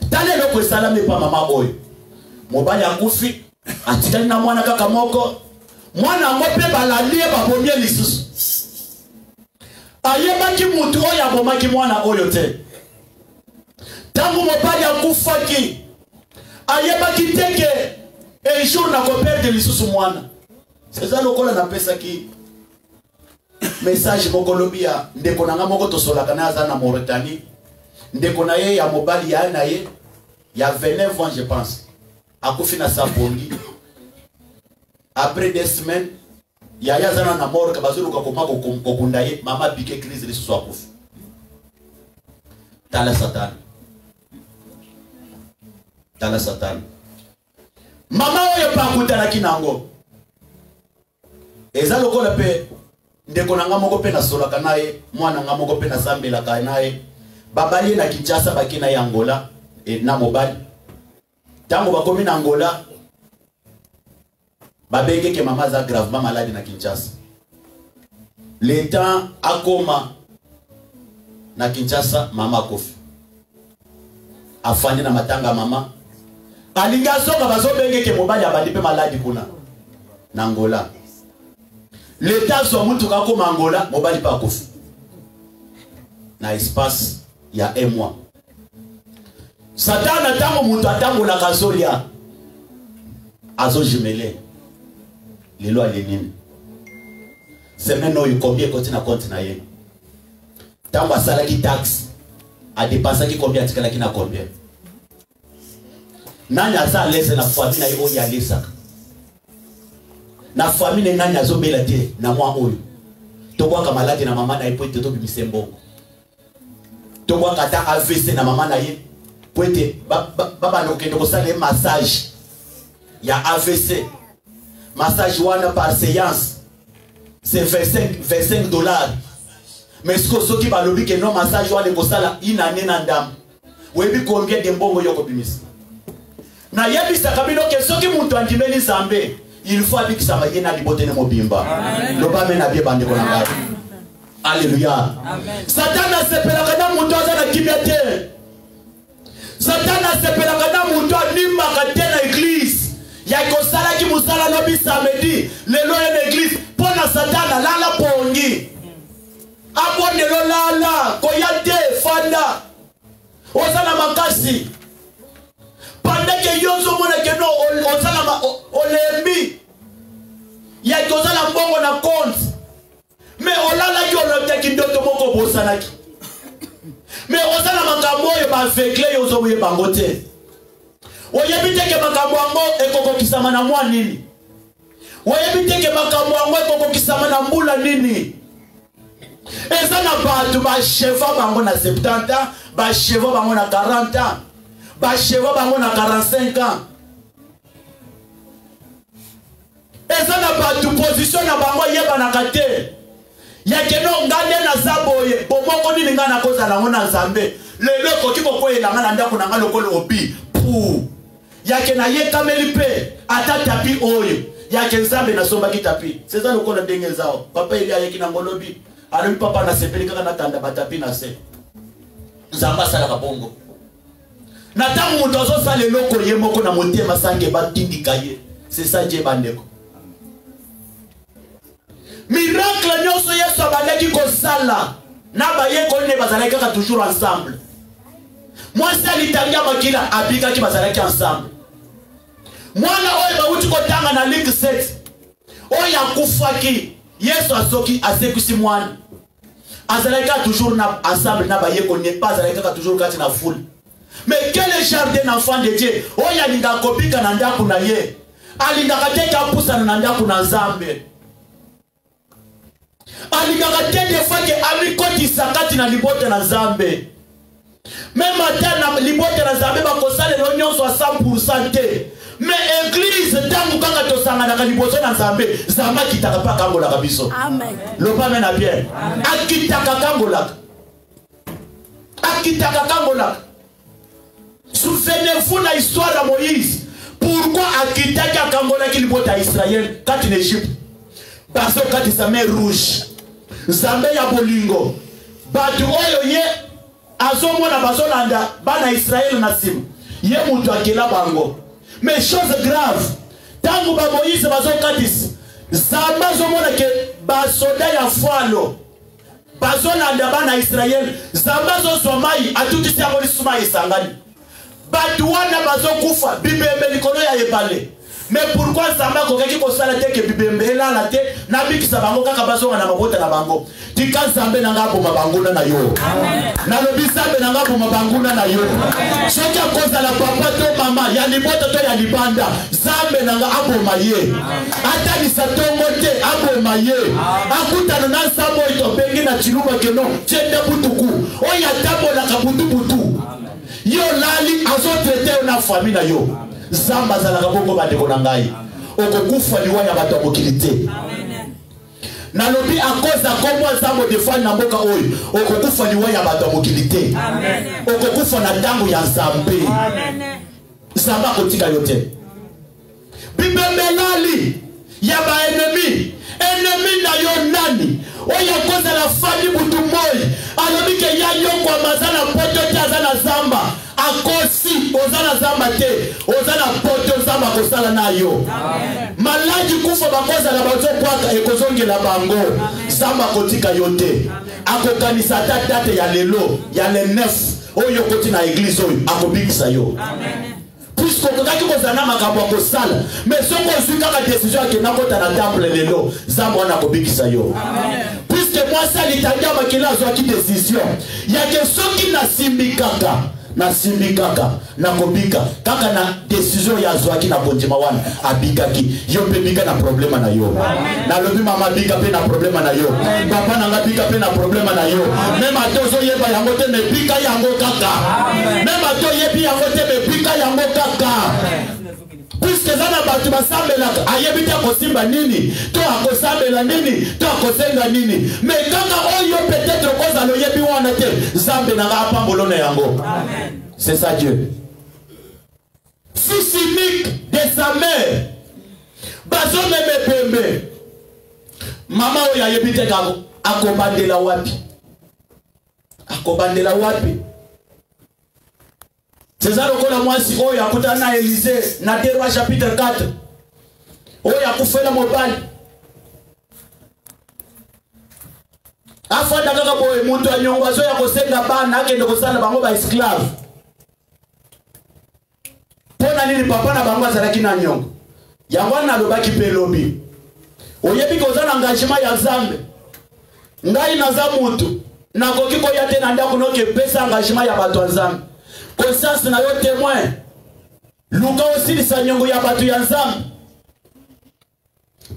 Tale loko salame pa mama oyo. Mobali akufi, atikali na mwana kaka moko. Mwana ngope balalie babomie lisusu. Ayebaki mutu oyo abomaki mwana oyo te. Tangu mobali akufaki, ayebaki teke un jour na koperde lisusu mwana. C'est ça lokola na pesa ki message moko lobia ndeko nanga moko tosolaka na aza na Mauritanie. Ndeko na ye ya mobali ya na ye il y a 29 ans, je pense. À Koufina Sabongi. Après des semaines, il y a Yazana Namor, Kabazulu Kakoma Kokundaye, Maman piqué crise de ce Kouf. Tala Satan. Tala Satan. Maman, oye pas kouta la kinango. Eza loko le pe. Ndeko nanga moko pe na sola kanaye, mwana nga moko pe na sambela kanaye. Babali na Kinshasa bakina ya Angola. Et na mobali tango bakomi na Angola babenge ke mama za gravement malade na Kinshasa. Le temps akoma na Kinshasa mama kofi afandi na matanga mama alinga soka bazobenge ke mobali abandi pe malade kuna na Angola. Le temps so mutu kakoma Angola mobali pa kofi na espace ya un mois. Satan atango mutu atango la kazolia azo jumele lelo alenini semeno yukombie kote na compte na ye tango asala ki tax a dépenser ki combien atikala ki na combien nani asa lese na famille na yo ya lesa na famille nani azo bela te na mwa oyo to kwa kamalati na mama na ipo te to bimisembo to kwa kata AVC na mama na ye poete baba no kendo kosala massage ya AVC massage wana par séance c'est $25. Mais ce que qui va lobby que non massage wana kosala inane na ndam webi combien de mbongo yoko bimisa na yebisa kabino ke soki muntu andimeli Nzambe il faut abikisa mayena libote ne mobimba loba mena bie bande ko na ngai. Alléluia. Amen. Satan a sepela kana muntu aza na kimete. Satan asepelaka na mutu animaka te na église. Ya kosalaki musala lobi samedi lelo en église pona Satan alala pongi. Abonelo lala koyate fanda. Osala makasi. Pendant que yozo mona ke no osala olembi. Ya kozala mbongo na compte. Mais olala ki olobia ki ndoto moko bosalaki. Mais osala makambo yo ba aveugle yo zo bango te. Oyebite ke makambo yango ekokokisama na mwa nini? Oyebite ke makambo yango ekokokisama na mbula nini? Eza na batu ba cheva bango na 70 ans, ba cheva bango na 40 ans, ba cheva bango na 45 ans. Eza na batu position na bango yeba na kate. Yakeno ngande na zaboye, bomoko nini nga na koza na ngona nzambe. Lelo koki kokoyela nga na ndako na nga lokolo obi. Pou. Yake na ye kameli pe ata tapi oyo yake nzambe na somba ki tapi seza lokola ndenge zao papa ili ayeki na ngolobi ali papa na sepeli kaka na tanda batapi na se nzamba sala kabongo na tamu mutozo sale loko ye moko na motema sange batindika ye c'est ça Dieu bandeko miracle nyoso Yesu abaleki ko sala na ba ye ko ne bazalaki kaka toujours ensemble. Moi c'est l'italien makila abika ki bazalaki ensemble. Mwana oyo bawuti kotanga na Luc 7. Oyo akufaki Yesu asoki asekusi mwana. Azalaka toujours na ensemble na baye ko ne pas azalaka toujours kati na foule. Mais quel jardin d'enfant de Dieu? Oyo alinga kopika na ndaku na ye. Alinga kateka pusa na ndaku na Nzambe. Alinga kateka fake amikoti sakati na libote na Nzambe. Même matin na libote na Nzambe bakosala lo nyonso à 100% te. Mais église tangu kaka tosanga na liboso na Nzambe, Nzamba kitaka pa kangola kabiso. Amen. Loba mena bien. Akitaka kangola. Akitaka kangola. Souvenez-vous la histoire de Moïse. Pourquoi akitaka kangola ki libote à Israël quand en Égypte? Parce que quand sa mer rouge. Nzambe ya bolingo. Batu oyo ye azomona bazolanda bana Israël na simu ye mutu akela bango. Mais chose grave tangu ba Moïse bazokatisi Nzamba zomona ke basoda ya falo bazolanda bana Israël Nzamba zozwa mai atutisi yango lisuma esangani batu wana bazokufa bibembe likolo ya ebale. Mais pourquoi Nzamba kokaki kosala te ke bibembe elala te na bikisa bango kaka bazonga na mabota na bango tika Nzambe nanga boma banguna na yo na lobi Nzambe nanga boma banguna na yo soki akozala papa to mama ya libota to ya libanda Nzambe nanga aboma ye atanisa tongo te aboma ye akutana na Nzambe ito bengi na chiluba keno chende butuku oya tabola kabutu yo lali azotrete na famille na yo Nzamba zalaka bongo bandeko na ngai okokufa liwa ya bato mokili te. Na lobi akoza kombo Nzambe defani na mboka oyo okokufa liwa ya bato mokili te. Okokufa na ntango ya Nzambe. Nzamba kotika yo te. Bibembelali ya ba ennemi na yo nani oyo koza la fami butu moi alobi ke ya yo kwa mazana poto te azana Nzamba akosi ozana Nzamba te ozana poto Nzamba kosala na yo. Maladi kufa bakoza la bazo kwaka ekozongela bango Nzamba kotika yo te akokanisa date ya lelo ya le 9 oyo koti na église oyo akobikisa yo. Puisque kokaki kozana makambo kosala mais soko ozuka ka décision ke nakota na temple lelo Nzamba wana kobikisa yo. Puisque moi ça l'Italien makela azwaki décision ya ke soki na simbi kaka na kobika kaka na décision ya azwaki na bondima wana abikaki yo pe bika na problema na yo. Na lobi mama bika pe na problema na yo. Papa na bika pe na problema na yo. Même atozo yeba yango te me bika yango kaka. Même ato yebi yango te me bika yango kaka. Puisque zana batu basambela ayebita kosimba nini to akosambela nini to akosenga nini mais kaka oyo peut-être koza lo yebi wana te Nzambe na apambolo na yango. C'est ça Dieu. Fils unique de sa mère bazone mepembe mama oyo ayebite kako akobandela wapi C'est ça le moi si oh ya kutana Élysée na 2 Rois chapitre 4. Oh ya kufela mobile. Afanda kaka boye muntu anyongwa zo ya kosenga bana akende kosala bango ba esclave. Pona nini papa na bango azalaki na nyongo. Yango na lobaki pe lobi. Oyebi kozana engagement ya Nzambe. Ngai naza mutu. Nakoki koya te na ndako noke pesa engagement ya bato ya Nzambe. Conscience na yo témoin. Luka aussi sa nyongo ya bato ya Nzambe.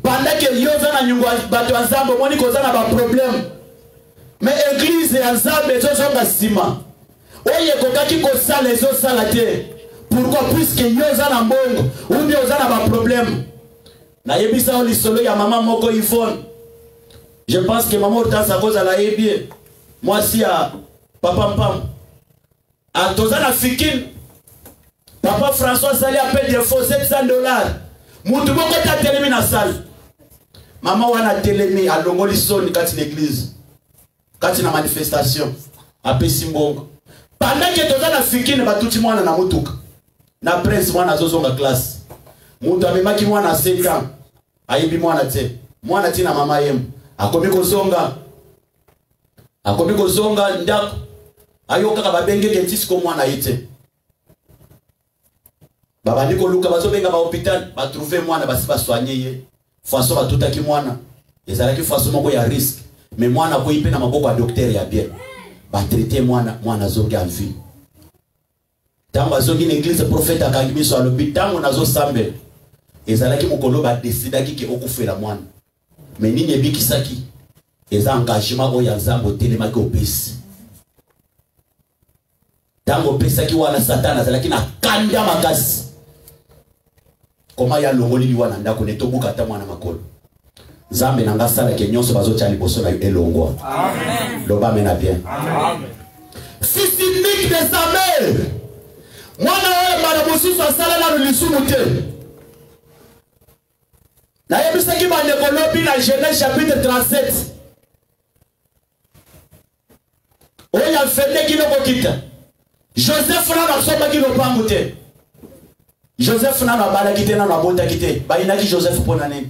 Pendant que yo za na nyongo bato ya Nzambe moni kozana ba problème. Mais église ya Nzambe ezozonga sima. Oye kokaki kosala ezosala te. Pourquoi? Puisque yo za na mbongo ou bien oza na ba problème. Na yebisa oli solo ya maman moko Yvonne. Je pense que maman Hortense à cause à la yebie. Moi si à papa Mpam. A tozana fikin. Papa François Sali appelle des faux $700. Moutou moko ta telemi na salle. Maman wana telemi a longoli soni kati l'église. Kati na manifestation. A Pesimbongo. Pendant que tozana fikin batuti mwana na mutuka. Na prince mwana zozonga classe. Moutou amemaki mwana 7 ans. Ayibi mwana te. Mwana ti na mama yemu. Akomi kozonga ndako. Ayo kaka babenge ketisi ko mwana yite. Baba ndiko luka bazobenga ba hôpital ba trouver mwana basi ba soigner ye. Façon batutaki mwana. Ezalaki façon moko ya risque. Mais mwana ko ipe na maboko ya docteur ya bien. Ba traiter mwana zongi en vie. Tango zongi l'église prophète akangimi so alobi tango nazo sambe. Ezalaki mokolo ba décidaki ke okufela mwana. Mais nini ebikisaki? Eza engagement oya Nzambe telemaki opesi. Tango pesaki wana Satan azalaki na kanda makasi. Koma ya longoli li wana ndako netobuka ta mwana makolo. Nzambe nanga sala ke nyonso bazotia liboso na elongwa. Amen. Loba mena bien. Amen. Fils unique de sa mère. Mwana oyo bana mosusu asala na lisumu te. Na yebisaki ba nekolobi na Genèse chapitre 37. Oya fende kino kokita. Joseph na kusoma kino pangu te. Joseph na bala kite na bonta kite. Ba inaki Joseph pona nini?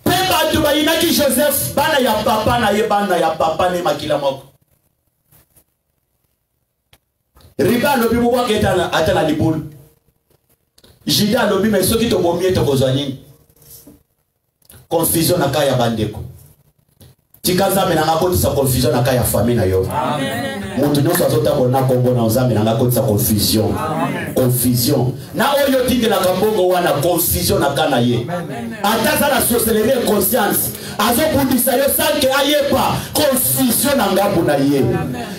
Pemba tu ba inaki Joseph bana ya papa na ye bana ya papa ne makila moko. Riba lobi mwa keta atana libulu. Jida lobi mais soki to bomie to kozwani. Confusion na kaya bandeko. Tikaza menanga kotisa confusion na kaya famille na yo. Amen. Mutu nyonso azota bona kombo na Nzambe nanga kotisa confusion. Amen. Confusion. Na oyo tinde la kambongo wana confusion na kana ye. Ataza la sorcellerie conscience. Azo bundisa yo sanke ayepa confusion na ngabu na ye.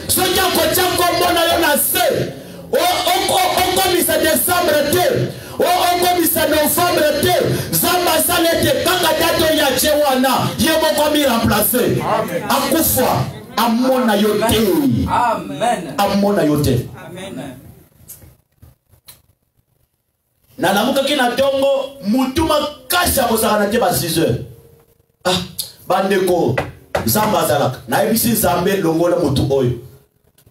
Soki akocha kombo na yo na se. O misa décembre te. O misa novembre te. Zamba salete kaka dato ya chewana. Yemo komi remplacer. Akufa. Amona yote. Amen. Amona yote. Amen. Na lamuka kina tongo mutuma kasha bosaka na te ba 6 heures. Ah, bandeko Zamba zalaka. Na ebisi Zambe longola mutu oyo.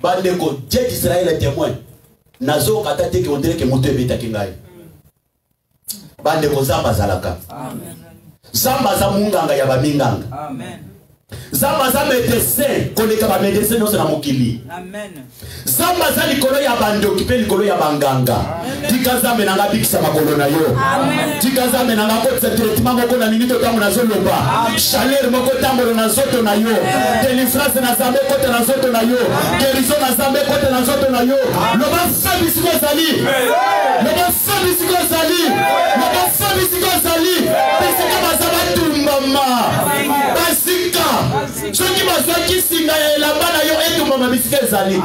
Bandeko Dieu d'Israël est témoin. Nazo katate ke ondere ke mutu ebeta kingai. Bandeko Zamba zalaka. Amen. Zamba za munganga ya baminganga. Amen. Zamba za médecin koleka ba médecin nyonso na mokili. Amen. Zamba za likolo ya bandoki pe likolo ya banganga. Tika Zambe nanga bikisa makolo na yo. Amen. Tika Zambe nanga kotsa traitement moko na minute tango na zoloba. Chaleur moko tango na zoto na yo. Délivrance na Zambe kota na zoto na yo. Guérison na Zambe kota na zoto na yo. Loba fabi siko zali. Loba fabi siko zali. Loba fabi siko zali. Bisika bazaba tumbama. Basika. Soki bazaki singa ya elamba yo etumba bisika zali.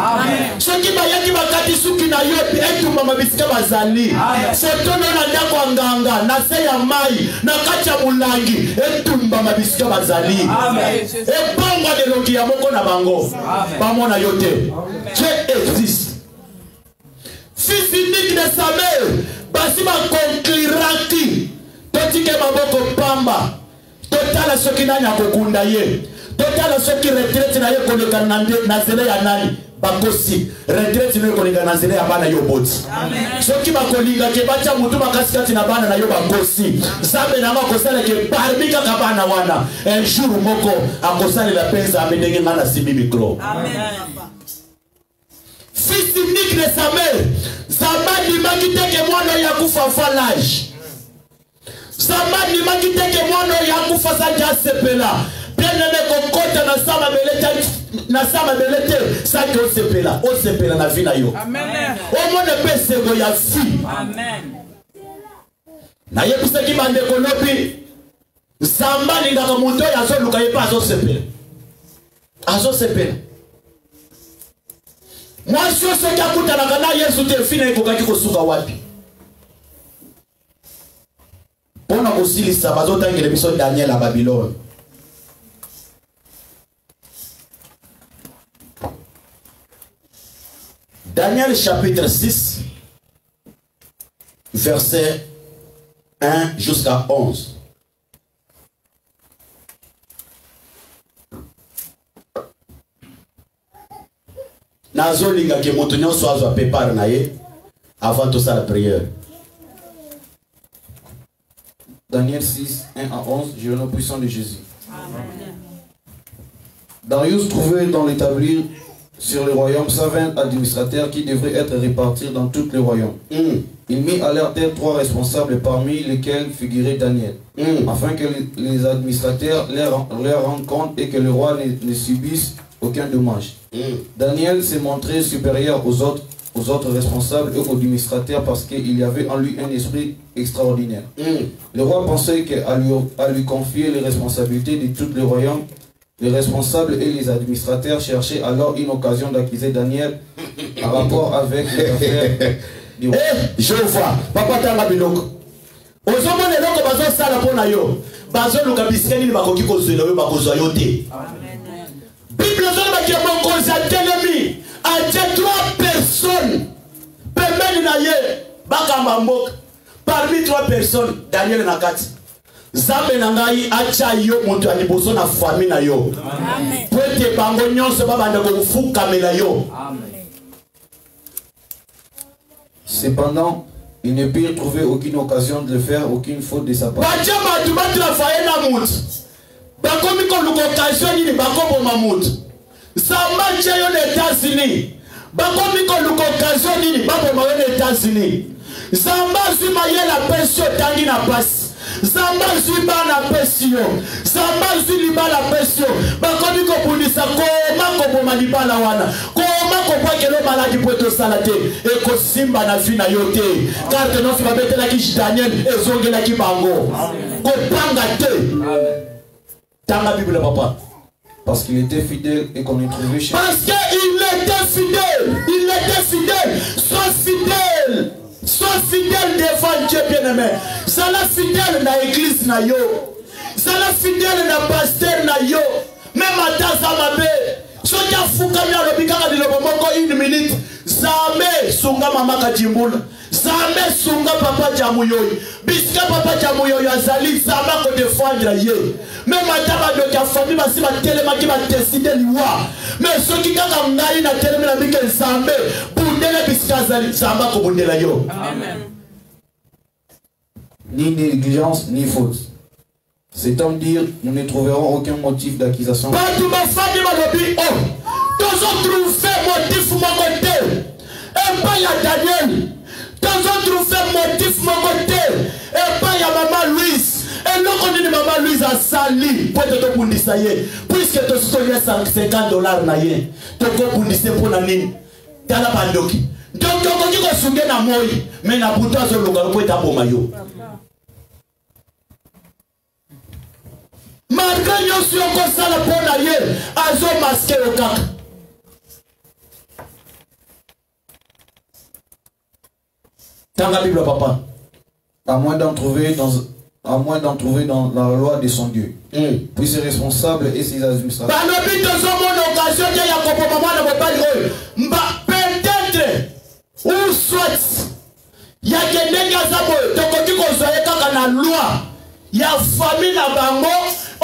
Soki bayaki bakati suki na yo etumba bisika bazali. Soto na ndako anganga na se ya mai na kati ya mulangi etumba bisika bazali. Ebonga de loki ya moko na bango. Bamona yote. Dieu existe. Fils unique de sa mère. Basi ba concliraki. Totike maboko pamba. Totala soki nani akokunda ye. Total ceux qui retraite na ye koleka na zele ya nani bakosi retraite na ye koleka na zele ya bana yo boti. Ceux qui bakolinga ke bacha mutu makasi kati na bana na yo bakosi. Zambe na makosala ke parmi kaka bana wana. Un jour moko akosala la penza amendenge ngana simi micro. Fils unique de sa mère. Zamani makiteke mwana ya kufa falage. Zamani makiteke mwana ya kufa sanja sepela. Bien-aimé kokota na sama belete saki o sepela na vie na yo. Amen. O mona pese go ya fi. Amen. Na yebisa ki bande konopi. Zamani ngaka muto ya zo luka yepa azo sepela. Azo sepela. Mwasi oso kia kuta na kana Yesu te fina ikokaki kosuka wapi. Pona kosilisa bazotangele biso Daniel à Babylone. Daniel chapitre 6 verset 1 jusqu'à 11. Nazolinga ke moto nyonso azwa prépare na ye avant tout ça la prière. Daniel 6, 1 à 11, j'ai le nom puissant de Jésus. Amen. Darius trouvait dans l'établir sur le royaume 120 administrateurs qui devraient être répartis dans tout le royaume. Il mit à leur tête 3 responsables parmi lesquels figurait Daniel, afin que les administrateurs leur rendent compte et que le roi ne subisse aucun dommage. Daniel s'est montré supérieur aux autres responsables et aux administrateurs parce qu'il y avait en lui un esprit extraordinaire. Le roi pensait qu'à lui confier les responsabilités de tout le royaume. Les responsables et les administrateurs cherchaient alors une occasion d'accuser Daniel en rapport avec les affaires du roi. Je vois, papa tanga biloko. Ozomo le loko bazo sala pona yo. Bazo luka bisikani ni bakoki kozela yo bakozwa yo te. Bible zone bakia monkozi a telemi. A 3 personnes. Pemeni na ye. Bakamba mboka. Parmi 3 personnes, Daniel nakati. Zambe nangai acha yo moto aliboso na famille na yo. Amen. Poete bango nyonso baba ndeko kufuka mela yo. Amen. Cependant, ils ne purent trouver aucune occasion de le faire, aucune faute de sa part. Bacha batu batravailler na mutu. Bakomi ko l'occasion ni bakobo mamutu. Zamba yo les États-Unis. Bakomi ko l'occasion ni babo ma les États-Unis. Zamba zuma ye la pension tangi na passe. Zamba zuma na pension. Zamba zuma la pension. Bakomi ko punisa koma ko boma libala wana. Koma ko kwa kelo maladi poto salate e ko simba na vie na yote. Car que non fi babete la ki Daniel ezongela ki bango. Ko panga te. Amen. Dans la Bible, papa. Parce qu'il était fidèle et qu'on y trouvait chez lui. Parce qu'il était fidèle. Il était fidèle. Sois fidèle. Sois fidèle devant Dieu bien-aimé. Sois fidèle dans l'église na yo. Sois fidèle dans le pasteur na yo. Même à ta zamabe. Soki afuka mia lobikaka dilobo moko 1 minute. Zame sunga mama kajimbula. Zame sunga papa jamuyoyi. Bisika papa jamuyoyi azali zama ko défendre ye. Même ataba de ta famille basi ba telema ki ba décider liwa. Mais soki kaka ngai na telema na bike zame bundela bisika azali zama ko bundela yo. Amen. Ni négligence ni faute. C'est homme dire, nous ne trouverons aucun motif d'accusation. Pas de ma famille m'a dit, oh, tous ont trouvé motif mon côté. Et pas y a Daniel. Tous ont trouvé motif mon côté. Et pas y a maman Louise. Et l'on connaît maman Louise à Sali. Pour te bundisa ye. Puisque tu soignes $50 na ye. Tu peux bundisa pour la ligne. T'as la bandoki. Donc tu peux dire que tu as moi. Mais na bouton sur le gars pour ta mayo. Malgré nous si on constate le pont d'ailleurs, azo masqué au cac. Dans la Bible, papa. À moins d'en trouver dans la loi de son Dieu. Puis ses responsables et ses administrateurs. Dans le but de son occasion, il y a un comportement de peut-être, ou soit, il y a quelqu'un qui a sa loi. Il y a famille à Bango.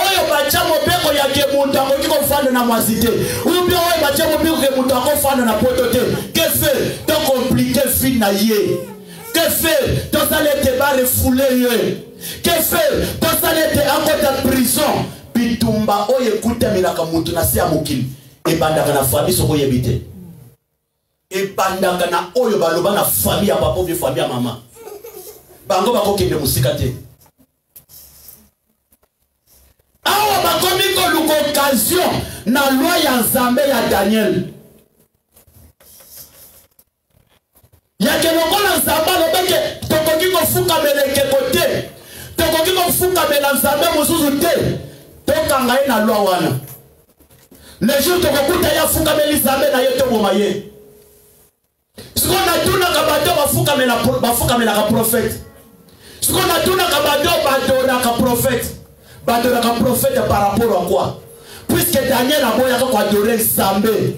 oyo bacha mobeko ya ke muntu akoki kofanda na mwasi te ou bien oyo bacha mobeko ke muntu akofanda na poto te que faire to compliquer vie na ye que faire to salete ba refouler ye que faire to salete akota prison bitumba oyo ekutamilaka muntu na se ya mokili ebandaka na famille soko yebite ebandaka na oyo baloba na famille ya papa ou famille ya mama bango bakokende musika te awa bakomi koluka occasion na loi ya nzambe ya Daniel yake lokola nzambe alobeke tokoki kofukamela ekeko te tokoki kofukamela nzambe mosusu te tokanga ye na loi wana le jour tokokuta ye afukameli nzambe na ye toboma ye siko natunaka bato bafukamelaka prophète siko natunaka bato badonaka prophète badonaka prophète par rapport à quoi puisque Daniel aboyaka koadore nzambe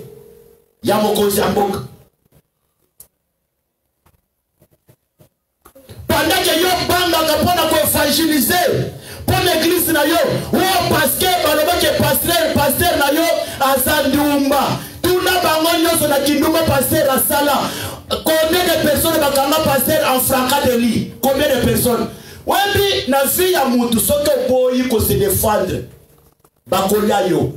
ya mokonzi ya mboka pendant que yo bangaka mpona koevangeliser pour l'église na yo o parce que balobaki pasteur na yo aza ndumba tuna bango nyonso na kindumba pasteur asala combien de personnes bakanga pasteur en fracas de lit combien de personnes webi na vie ya mutu soki oboyi ko se défendre bakolia yo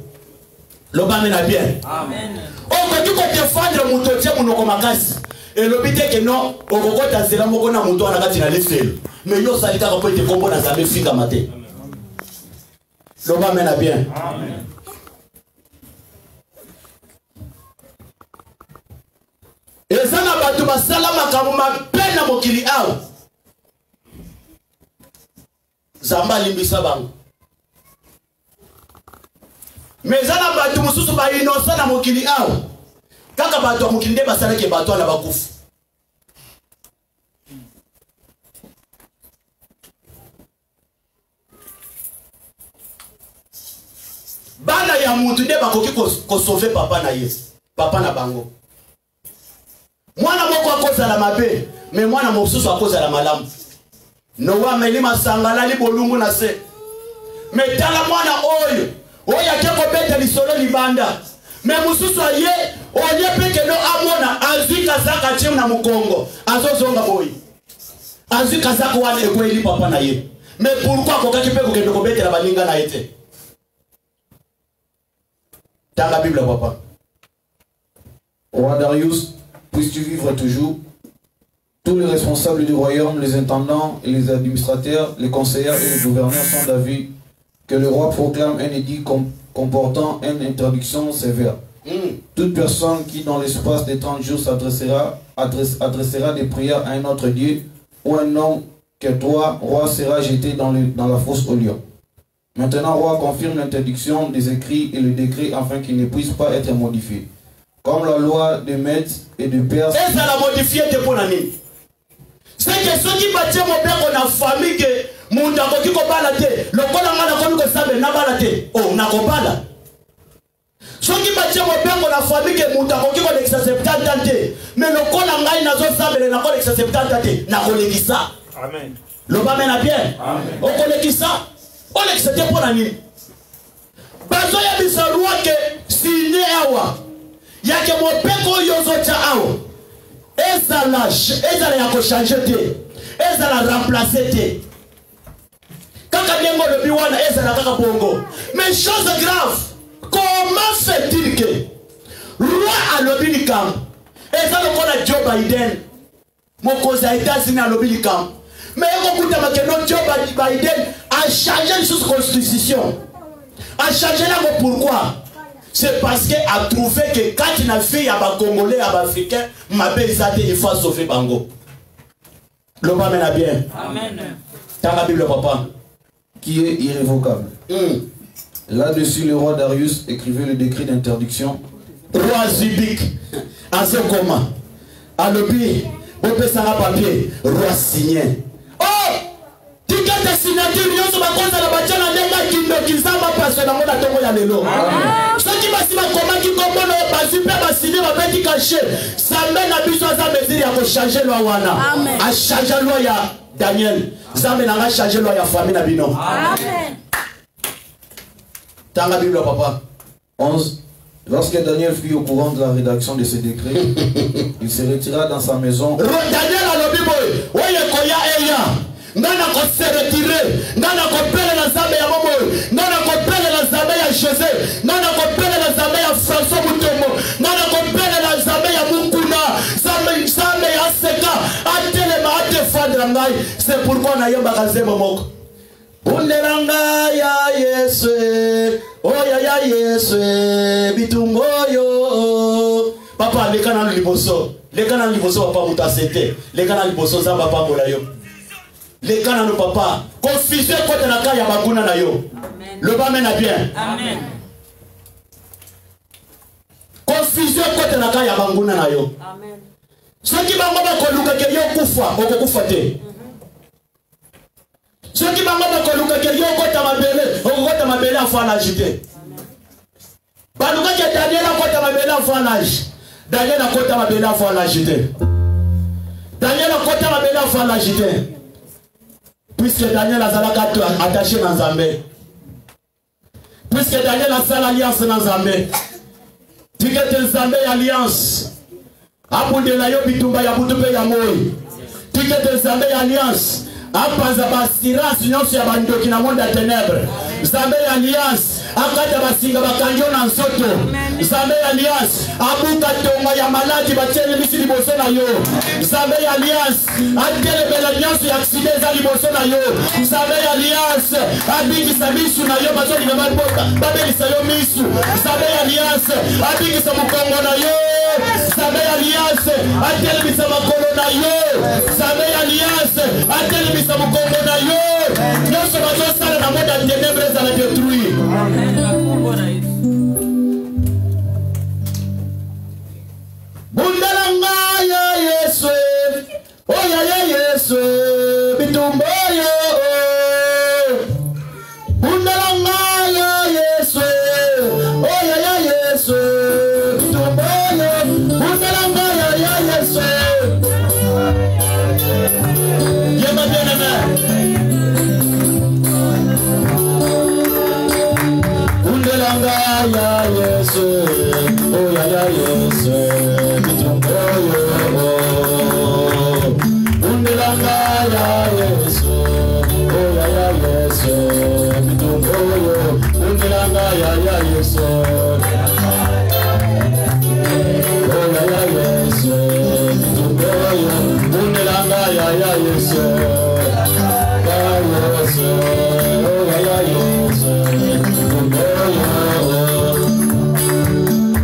lobame na bien amen okoki ko défendre mutu otie munoko makasi elobi te ke non okokota nzela moko na mutu wana kati na lefelo mais yo osali kaka po ete kombo na nzambe efikama te lobame na bien amen eza na bato basala makambo mabe na mokili awa nzambe alimbisa bango mais eza na bato mosusu bainosa na mokili awa kaka bato ya mokili nde basalaki bato wana bakufu bana ya mutu nde bakoki kosauve papa na ye papa na bango mwana moko akozala mabe mais mwana mosusu akozala malamu nowa ameli masanga alali bolungu na se mais tala mwana oyo ake kobeta lisolo libanda mais mosusu aye oye peke no amona azwi kazaka tie na mokongo azozonga boyi azwi kazaka wana ekweli papa na ye mais pourquoi akokaki mpe kokende kobetela baninga na ye te tanga Bible papa. Roi Darius, puisses-tu vivre toujours. Tous les responsables du royaume, les intendants et les administrateurs, les conseillers et les gouverneurs sont d'avis que le roi proclame un édit comportant une interdiction sévère. Toute personne qui dans l'espace des 30 jours adressera des prières à un autre Dieu ou un homme que toi, roi, sera jeté dans la fosse au lion. Maintenant, roi confirme l'interdiction des écrits et le décret afin qu'il ne puisse pas être modifié. Comme la loi de Mèdes et de Perse. Et ça l'a modifié pour l'année. C'est que ceux qui battent mon père qu'on a famille que mon d'accord qui combat la tête, le col en a connu que ça n'a pas la tête. Oh, on a combat là. Ceux qui battent mon père qu'on a famille que mon d'accord qui qu'on exerce tante, mais le col en a une zone ça, mais n'a pas exerce tante, n'a pas ça. Amen. Le bas mène à bien. Amen. On connaît ça. On l'exerce pour l'année. Bazo ya bisarua que signé awa. Ya que mon père qu'on yozocha awa. Ezala ya ko changer te. Ezala remplacer te. Kaka dengo le biwana ezala kaka bongo. Mais chose grave, comment fait-il que roi a lobi camp? Ezala ko na Joe Biden. Mokozi a États-Unis a lobi camp. Mais écoutez maintenant Joe Biden a changé la constitution. A changé la pourquoi? C'est parce qu'il a trouvé que quand il a fait à Congolais, à Africains, ma belle il faut sauver Bango. Le bas mène bien. Amen. Dans la Bible, papa. Qui est irrévocable. Là-dessus, le roi Darius écrivait le décret d'interdiction. Roi Zubik, à ce comment? À l'objet, on peut s'en papier, roi signé. Oh! Tika signature, nous sommes à cause de la bâtisse, on a qui s'en va passer dans mon atome ya lelo. Ceux qui m'assiment comment qui comprennent pas super pas signé va pas caché. Ça mène à biso à mesure à changer loi wana. À changer loi ya Daniel. Ça mène à changer loi ya famille na bino. Amen. Tanga Bible papa. 11. Lorsque Daniel fut au courant de la rédaction de ces décrets, il se retira dans sa maison. Daniel a le Bible. Oye koya eya. Nana ko se retirer. Nana ko pele na zambe ya momo. Nana ko pele na zambe ya José. Nana ko pele na zambe ya François Mutombo. Nana ko pele na zambe ya Mukuna. Zambe ya Seka. Atele ma ate fadra ngai. C'est pourquoi na yemba kazemo moko. Undelanga ya Yesu. Oya ya Yesu. Bitungoyo. Papa lekana liboso. Lekana liboso papa mutasete. Lekana liboso zamba papa mola yo. Les canons de papa, confusion contre la caille à Baguna Nayo. Le bas mène à bien. Amen. Confusion contre la caille à Baguna Nayo. Amen. Ceux qui m'ont dit que Luka Kelly au Koufa, au Koufate. Ceux qui m'ont dit que Luka Kelly au Kota Mabele, à faire l'agiter. Baluka qui est Daniel à Kota Mabele, à faire l'âge. Daniel à Kota Mabele, à faire l'agiter. Daniel à Kota Mabele, à faire l'agiter. Puisque Daniel a attaché dans Zambé. Puisque Daniel a fait l'alliance dans Zambé. Tu que Zambé alliance. Abu de la Yobitumba Yabutupe Yamoy. Tu que Zambé alliance. Apanza Basiras, non sur Abando qui n'a monde à ténèbres. Zambé alliance. Akata Basinga Bakanjo Nansoto. Zambé alliance. Abu Katonga ya maladi Batiene Misi Liboso na yo. Zambé alliance. Adele belle alliance ya accident za Liboso na yo. Zambé alliance. Abiki Sabisu na yo bato ni mabota. Babeli sayo misu. Zambé alliance. Abiki Samukongo na yo. Zambé alliance. Adele bisa makolo na yo. Zambé alliance. Adele bisa mukongo na yo. Nyonso bato sala na moda ténèbres za la détruire. Bundalanga ya Yesu, oya ya Yesu, bitumboyo. Bundalanga ya Yesu, oya ya Yesu, bitumboyo. Bundalanga ya Yesu. Yema bien-aimé. Bundalanga ya Yesu, oya ya Yesu. Undelanga ya Yesu, oh ya Yesu, bitumboyo. Undelanga ya Yesu, oh ya Yesu, bitumboyo. Undelanga ya Yesu, oh ya Yesu, bitumboyo.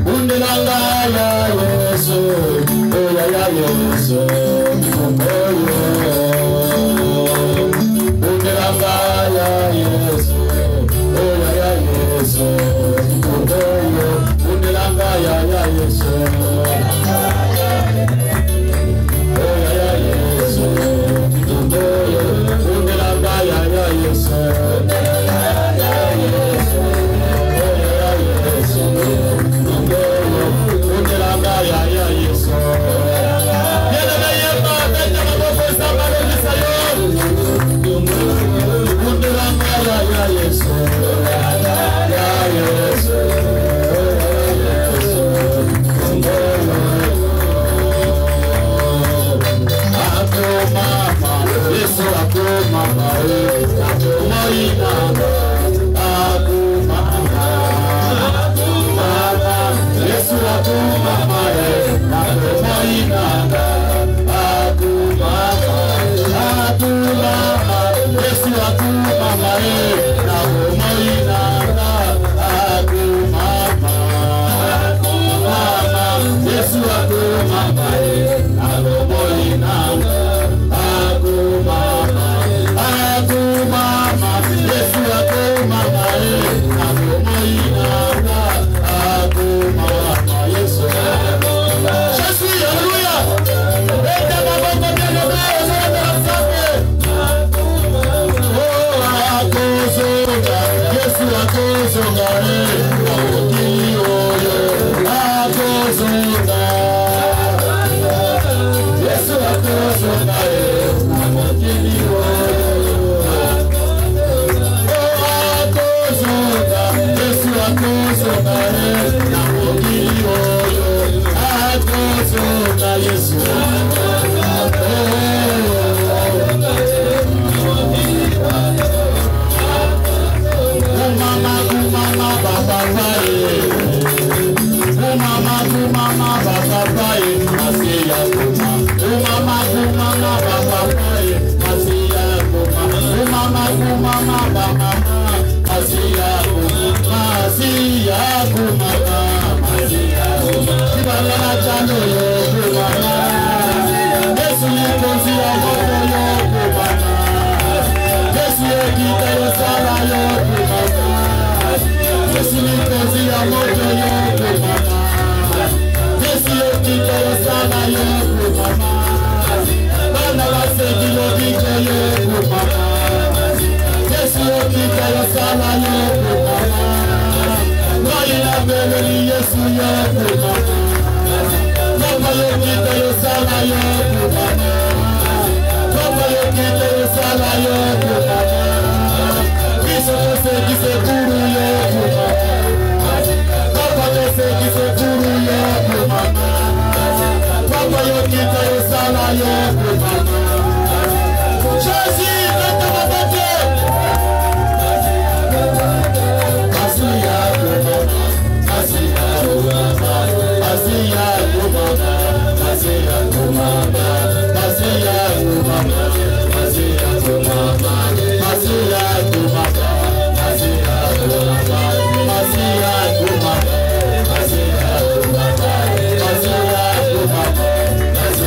Undelanga ya Yesu, oh ya Yesu, bitumboyo. Undelanga ya Yesu, oh ya Yesu, bitumboyo. Undelanga ya Yesu, oh ya Yesu, bitumboyo. Undelanga ya Yesu, mama, Masia kumama, Kibala chano yo kumama, Yesu likonzi ya moto yo kumama, Yesu yekita yo sala yo kumama, Yesu likonzi ya moto yo kumama, Yesu yekita yo sala yo kumama, Bana wasegi lo biko yo kumama, Yesu yekita yo sala yo kumama, Noina beleli Yesu yo kumama, Mama yekita yo sala yo kumama, Mama yekita yo sala yo kumama, Kiso kose kuru yo kumama, Papa kose kuru yo kumama, Papa yekita yo sala yo kumama, Chazi kata mabate, Masia kumama, Masia kumama, Masia kumama, Masia kumama, Masia kumama, Masia kumama, Masia kumama,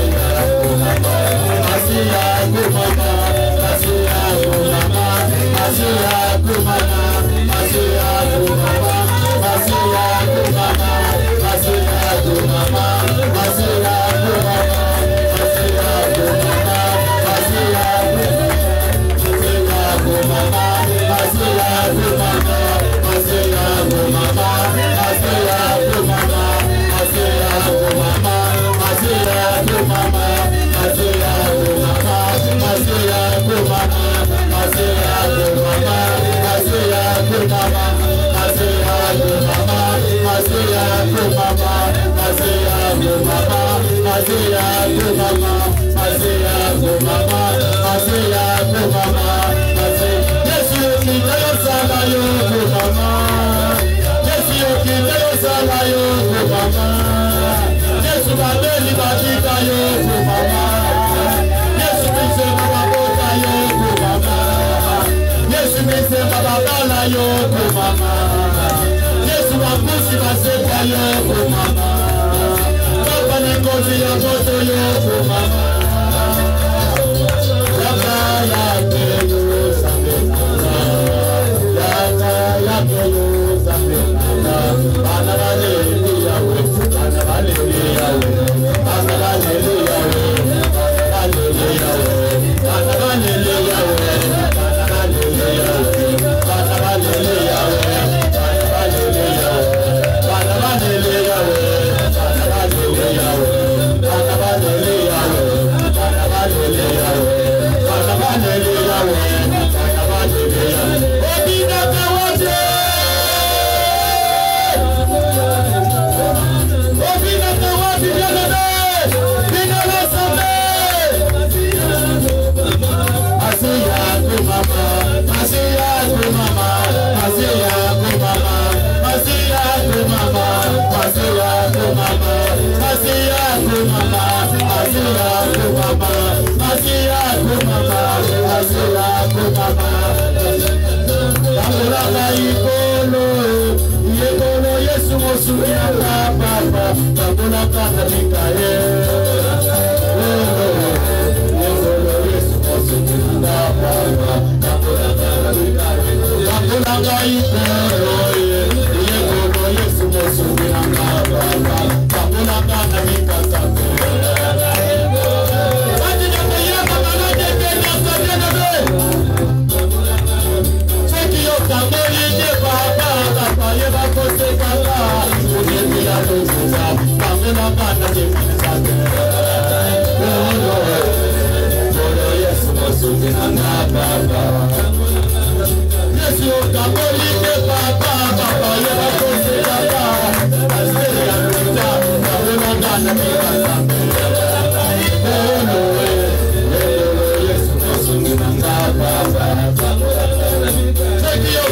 Masia kumama, Masia kumama, Masia kumama, Masia kumama, Masia kumama, Masia kumama, Masia kumama, Masia kumama, Masia kumama, Masia kumama, Masia kumama, Masia Take your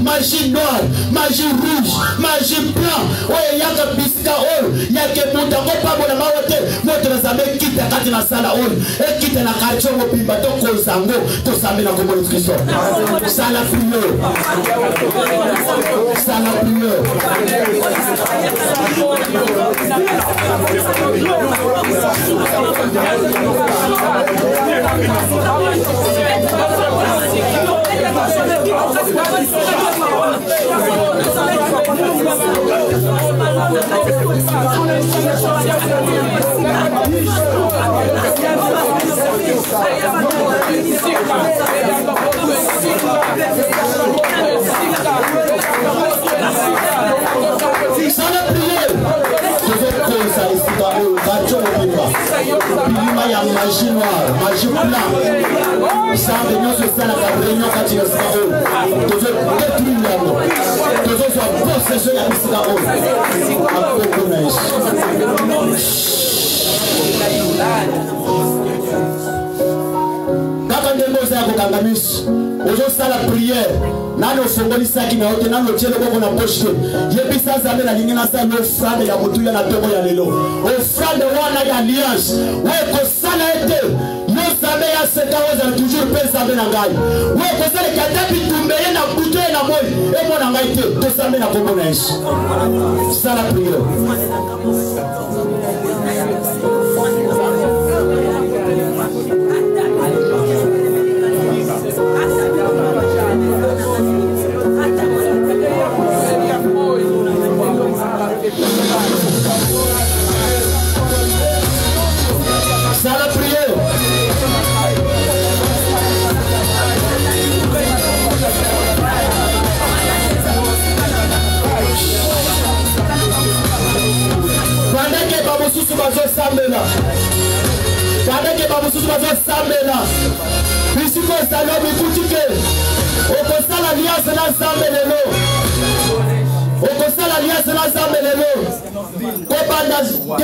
Magie noire, magie rouge, magie blanc. Oye yaka bisika oyo, yake muta ko pambola mawote, moto na zambe kita kati na sala oyo. E kita na kachongo pimba to kozango, to sambe na kombo Kristo. Sala prière. Sala prière. Magie noire, magie blanche. Ça a réunion sur ça, la réunion quand il est ça. Tous les détruire, tous les possessions, la sala prière nano fongoli saki na ote nano tiele boko na poche yebi sa zambe na lingina sa no frade ya mutu ya na tomo ya lelo o frade wana ya alliance we ko sala ete yo zambe ya seka oza toujours pe zambe na ngai we ko sala katapi tumbe ye na buto ye na moi e mo na ngai te to zambe na kombo na Yesu sala prière Ça la prière. Pendant que Babosusu bazo sambela. Pendant que Babosusu bazo sambela. Bisiko salomi kutike. Okosala alliance na sambelelo. Okosala alliance na sambelelo. Kobanda $200,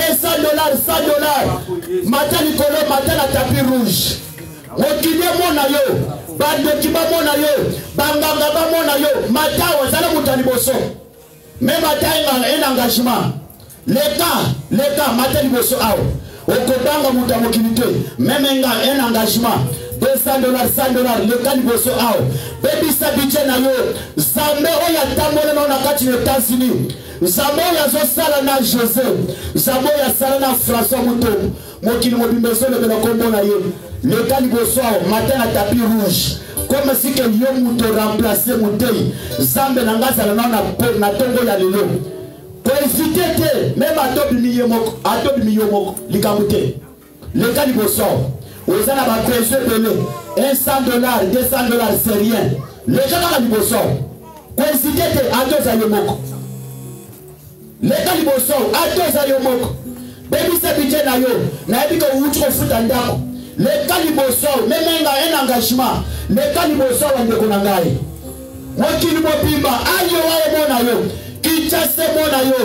$100. Matin Nicolas, matin la tapis rouge. Okilie mona yo. Bandoki ba mona yo. Banganga ba mona yo. Matin wazala mutani boso. Mais matin un engagement. L'État, matin boso awo. Okobanga mutamo kilite. Même un engagement. $200, $100, le cas boso awo. Baby sabiche na yo. Zambe oya tamole na kati na États-Unis. Zambo ya zo sala na José. Zambo ya sala na François Mouto. Mokili mobimbeso le bela kombo na ye. Le cas boso awo matin à tapis rouge. Comme si que yo Mouto remplacer Moutei. Zambe na ngazala na tongo ya lelo. Pour éviter te même atobi miyo moko likamute. Le cas boso awo. Aux ana ba pressé belé. $100, $200 c'est rien. Le cas boso awo. Pour éviter te adoza yo moko. Leka liboso atoza yo moko bebi sabije na yo na ebiko utro futa ndako leka liboso memenga un engagement leka liboso wande kuna ngai mokili mopimba ayo wae mona yo kichase mona yo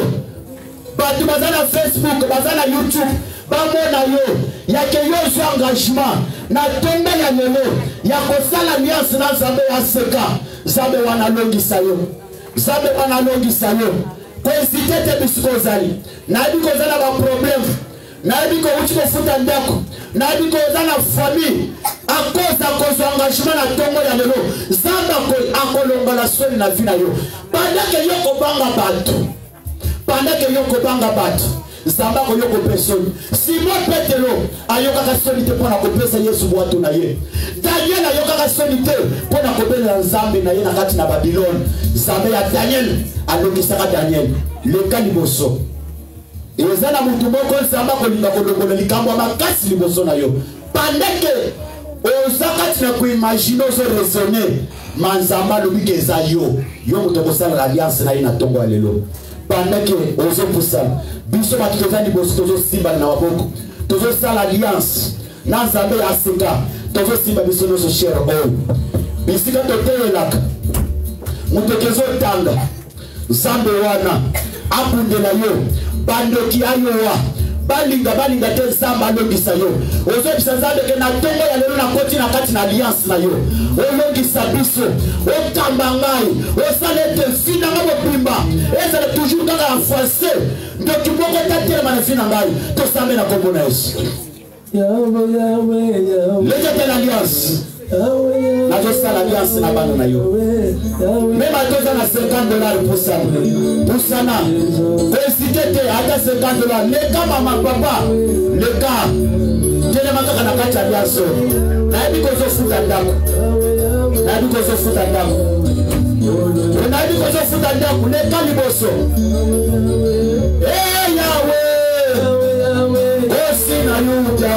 batu bazana Facebook bazana YouTube ba mona yo yake yo so engagement na tombe ya lelo ya kosala alliance na Zambe ya seka Zambe wana longisa yo Zambe wana longisa yo Koisite te bisiko zali. Na biko zana ba problème. Na biko uchi kofuta ndako. Na biko zana famille. A cause engagement na tongo ya lelo. Zamba ko akolonga la soni na vie na yo. Pendant que yo kobanga bato. Pendant que yo kobanga bato. Zamba ko yo kopesoni. Simon Petero ayoka ka soni te pona kopesa Yesu bwatu na ye. Daniel ayoka ka soni te pona kopela Nzambe na ye na kati na Babylone. Zambe ya Daniel alongisaka Daniel le kaliboso ezana mutu moko Nzamba kolinga kolongola likambo makasi liboso na yo pandeke osakati na kuimagine ozo raisonner manzamba lobike eza yo mutu kosala alliance na ye na tongo ya lelo pandeke ozo pusala biso batu tozali liboso tozo simba na waboko tozo sala alliance na Nzambe ya seka tozo simba biso noso cher oyo bisika totelelaka mutekezo tanga Zambe wana abundela yo bandoki ayowa balinga te Zamba longisa yo ozobisa Zambe ke na tongo ya lelo na koti na kati na alliance na yo olongisa biso otamba ngai osalete fina nga mopimba ezala toujours kaka enfoncé ndoki moko tatela na fina ngai to Zambe na kombo na Yesu Légete l'alliance nazosala alliance na bana na yo même atoza na $50 pusana esite te ata $50 leka mama papa leka telema kaka na kati ya alliance nayebi kozofuta ndako nayebi kozofuta ndako leka liboso Yawe osi na yuda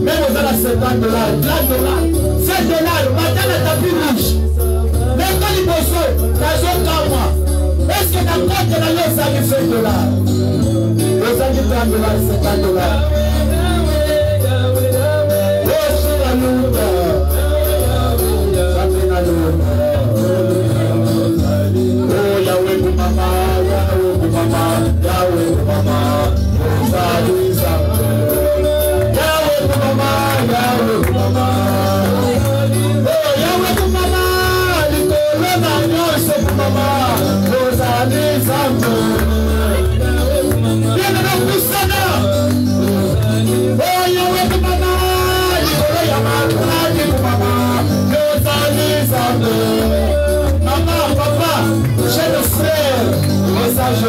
même aux $50, $30, $7, matin la tapis rouge. Mais quand il bosse, t'as un camp. Est-ce que dans compte de la loi, ça lui fait $? Aux $30, $50. Oh, c'est la lutte. Maman, papa, j'ai le frère, message,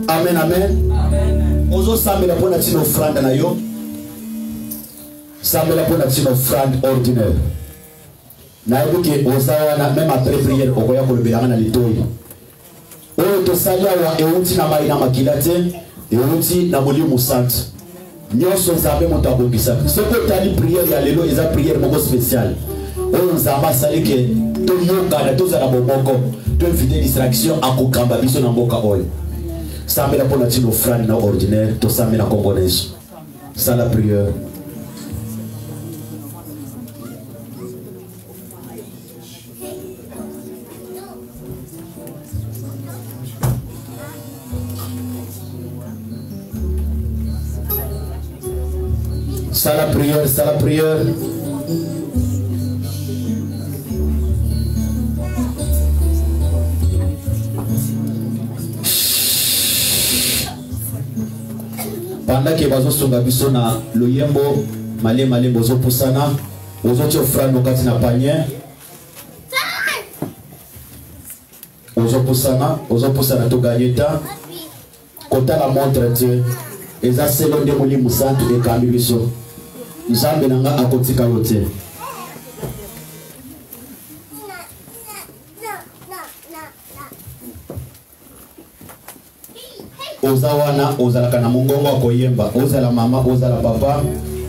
Amen, amen. Ozo sambe la pona tino offrande na yo. Sambe la pona tino offrande ordinaire. Na ebuke ozawa na même après prière okoya kolobelanga na litoi. Oyo tosalia wa euti na mai na makilate, euti na molimo santo. Nyonso nzambe moto abongisa. Soko tali prière ya lelo eza prière moko spéciale. Oyo nzamba salike to yoka na toza na bomoko. To éviter distraction akokamba biso na mboka oyo. Sambe la pona tino offrande na ordinaire, to sambe na kongoneso. Ça la prière. Ça la prière, ça la prière. Pendant que bazo songa biso na loyembo male male bozo pusana bozo ti offrande kati na panier bozo pusana to ganyeta kota la montre Dieu eza selo nde molimo santu ekambi biso nzambe nanga akotika lote oza wana ozalaka na mongongo akoyemba ozala mama ozala papa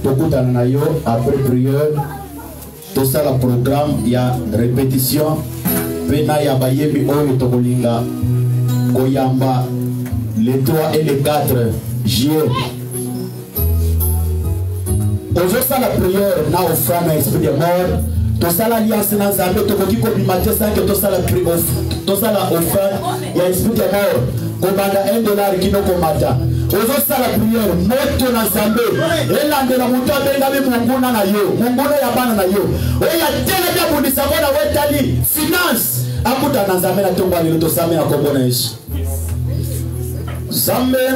tokutana na yo après prière tosala programme ya répétition pena ya bayembi oyo tokolinga koyamba le 3 et le 4 juillet Aujourd'hui, la prière na offrande à esprit de mort. Tout ça l'alliance dans Zambé, tout ce qui combimaté ça que tout ça la prière, tout ça la offrande, il y a esprit de mort. Kobanda $1 qui nous commanda. Aujourd'hui, ça la prière, moto na Zambé. Et là, de la moto benga be munguna na yo, munguna ya bana na yo. Et ya tena ya bundisa bona wetali finance. Akuta na Zambé na tongo ni to Zambé na kombona Yesu. Zambé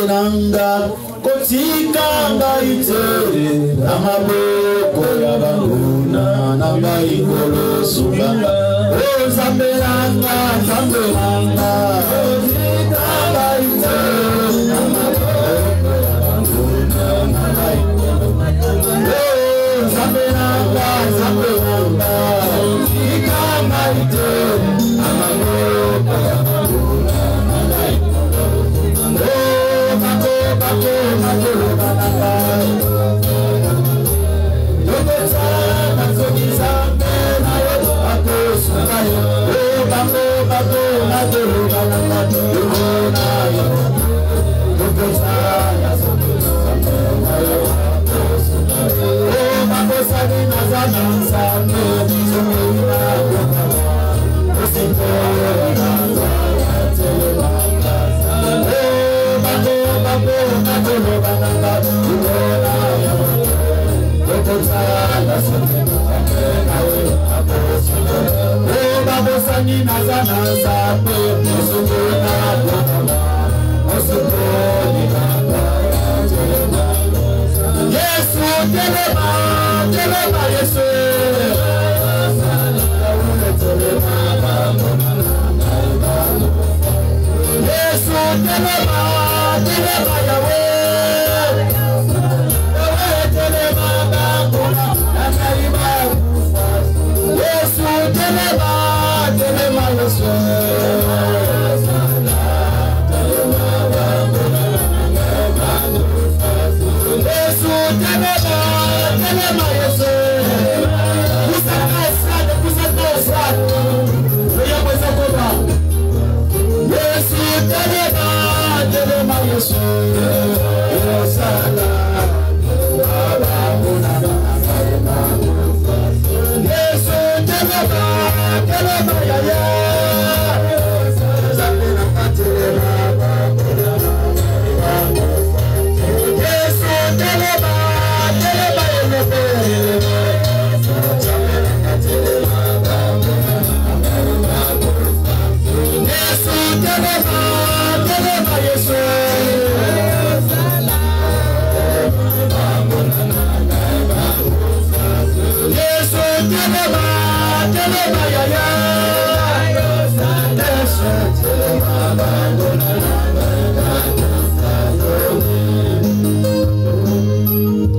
nanga. Kotika ngaitere amaboko y'abanguna n'amayigolo subanga o Zambelanga kotika ngaitere amaboko y'abanguna n'amayigolo o Zambelanga kotika ngaitere amaboko y'abanguna n'amayigolo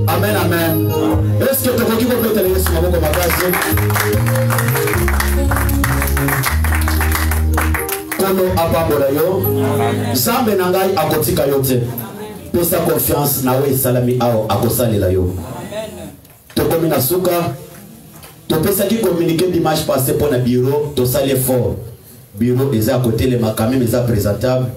Amen, amen. Est-ce que tu peux compléter les sons avec ma base? Kono apambola yo. Zambe nangai akotika yote. Pesa confiance na we salami ao akosalela yo. Tokomi na suka. Topesa ki communiquer dimanche passé pour na bureau, to sali fort. Bureau eza côté les makame mais eza présentable.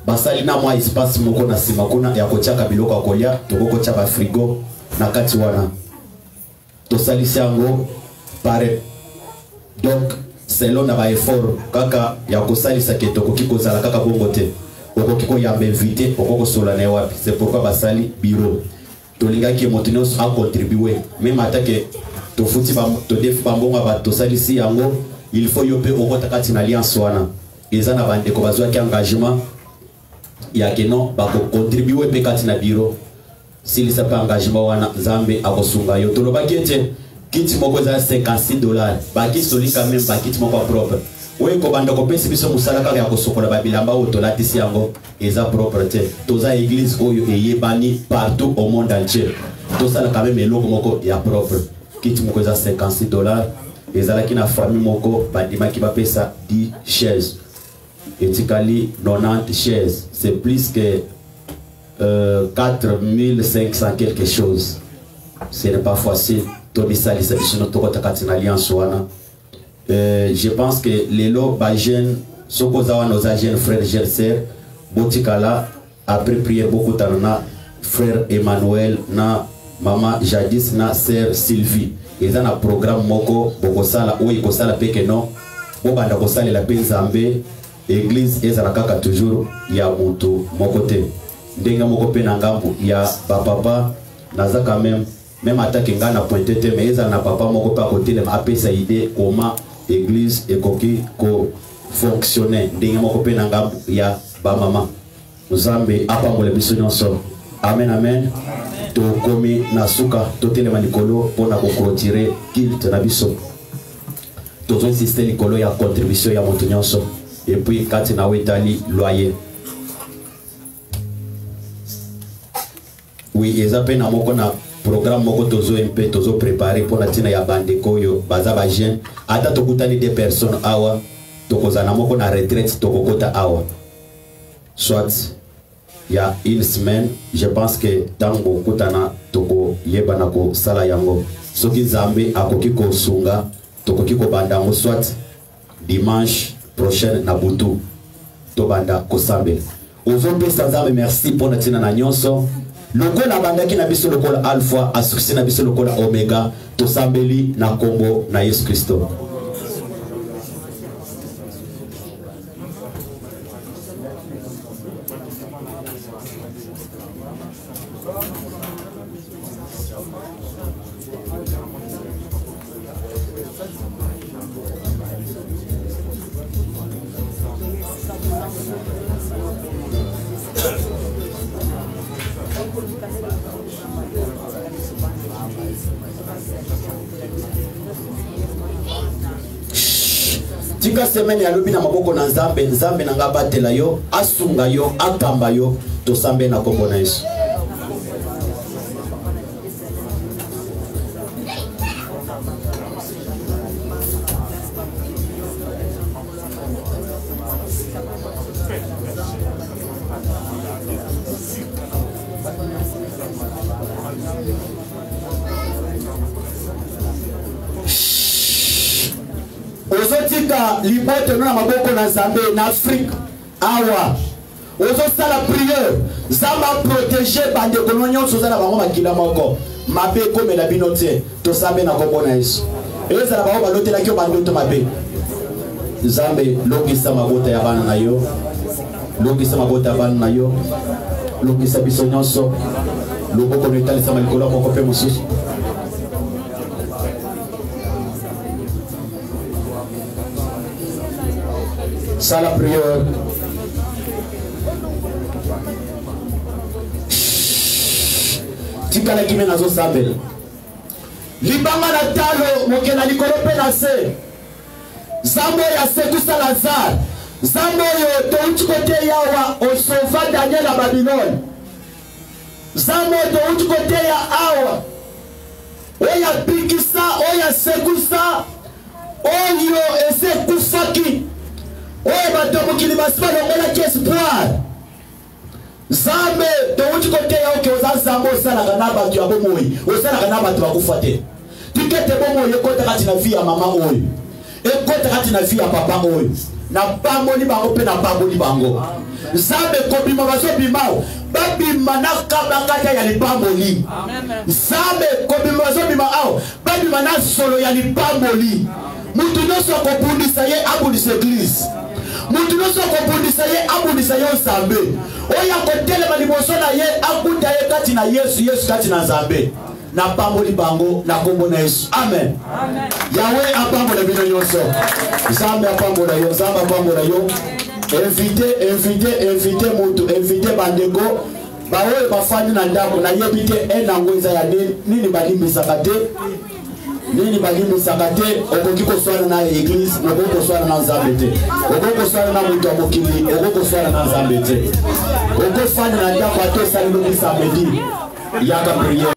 Basali na mwa espace moko na sima kuna ya kochaka biloko akolia, toko kocha ba frigo na kati wana. To sali sango pare. Donc selon na ba effort kaka ya kosali sa ketoko kiko zala kaka bongo te. Oko kiko ya invité, oko ko sola na wapi. C'est pourquoi basali bureau. To linga ki motinos a contribuer. Même attaque to futi ba to def bambonga ba to sali si yango, il faut yope oko takati na alliance wana. Eza na bande ko bazwa ki engagement. Ya que non ba ko contribuer pe kati na bureau s'il sa pas engagement wana Zambe akosunga yo to lo ba kete kiti moko za $56 ba kiti soli quand même ba kiti moko propre we ko banda ko pesi biso musala ka ya kosokola ba bilamba o to latisi yango eza propreté to za église oyo eyebani partout au monde entier to sala quand même eloko moko ya propre kiti moko za $56 ezala ki na famille moko ba dimaki ba pesa 10 chaises Etikali 90 chaises, c'est plus que 4500 quelque chose. Ce n'est pas facile. Je pense que les lots, les jeunes, nos jeunes frères et jeunes sœurs, Botikala, après prier beaucoup de temps, frère Emmanuel na maman Jadis na sœur Sylvie eza na programme moko bokosala oyo kosala peke non bobanda kosalela pe Nzambe église ezala kaka toujours ya mutu moko te ndenge moko pe na ngambu ya papa naza quand même attaque nga na pointe te mais ezala na papa moko pa côté le apesa idée comment église ekoki ko fonctionner ndenge moko pe na ngambu ya ba mama Nzambe apambola biso nyonso amen amen to komi na suka to telema likolo pona ko clôturer kilt na biso to insister likolo ya contribution ya moto nyonso et puis kati na wetali loyer oui ezape na moko na programme moko tozo mpe tozo préparer pona tina ya bandeko yo baza ba jeune ata tokutani des personnes awa tokozana moko na retraite tokokota awa soit il y a une semaine, je pense que tango kutana toko yebana ko sala yango soki Nzambe akoki ko sunga tokoki ko banda ngo soit dimanche prochain na butu to banda ko sambe ozombe Nzambe merci pour natina na nyonso lokola bandaki na biso lokola alpha asuksi na biso lokola omega to sambeli na kombo na Yesu Kristo. Tika semaine ya lobi na maboko na Nzambe Nzambe na ngabatela yo asunga yo akamba yo to sambe na kombo na Yesu. Ozotika libote na maboko na Nzambe na Afrique awa ozo sala prière Nzambe protéger bande kolonyo sozala bango makila moko mabe komela bino te to sambe na kombo na Yesu ezala bango balotela kyo bande to mabe Nzambe longisa mabota ya bana na yo longisa mabota ya bana na yo longisa biso nyonso loboko netalisa malikolo moko pe mosusu. Sala prière. Tikala kime nazo sambel. Libanga na talo mokena likolo pe na se. Zambo ya sekusa Lazare. Zambo yo to kote yawa o sauva Daniel à Babylone. Zambo to kote ya awa. Oya bikisa, oya sekusa. Oyo ese kusaki. Oye bato mokili basiba longola ki espoir Nzambe towuti kote ya oke oza Nzambe osalaka na bato ya bomoi osalaka na bato bakufa te tikete bomoi ekota kati na vie ya mama oyo ekota kati na vie ya papa oyo na pamboli bango pe na pamboli bango Nzambe kobima bazobimao babima na kabakata ya lipamboli Nzambe kobima bazobima ao babima na solo ya lipamboli mutu nyonso akobundisa ye abundisa église mutu nyonso akobundisa ye abundisa ye Nzambe oyo akotelema liboso na ye akuta ye kati na Yesu Yesu kati na Nzambe na pamboli bango na kombo na Yesu amen Yahweh apambola bino nyonso Nzambe apambola yo Nzambe apambola yo invite mutu invite bandeko baoyo bafandi na ndako na yebi te enango eza ya nini balimbisaka te nini balimbisaka te okoki koswana na église okoki koswana na Nzambe te okoki koswana na mutu ya mokili okoki koswana na Nzambe te okofanda na ndako ate esali lobi samedi yaka prière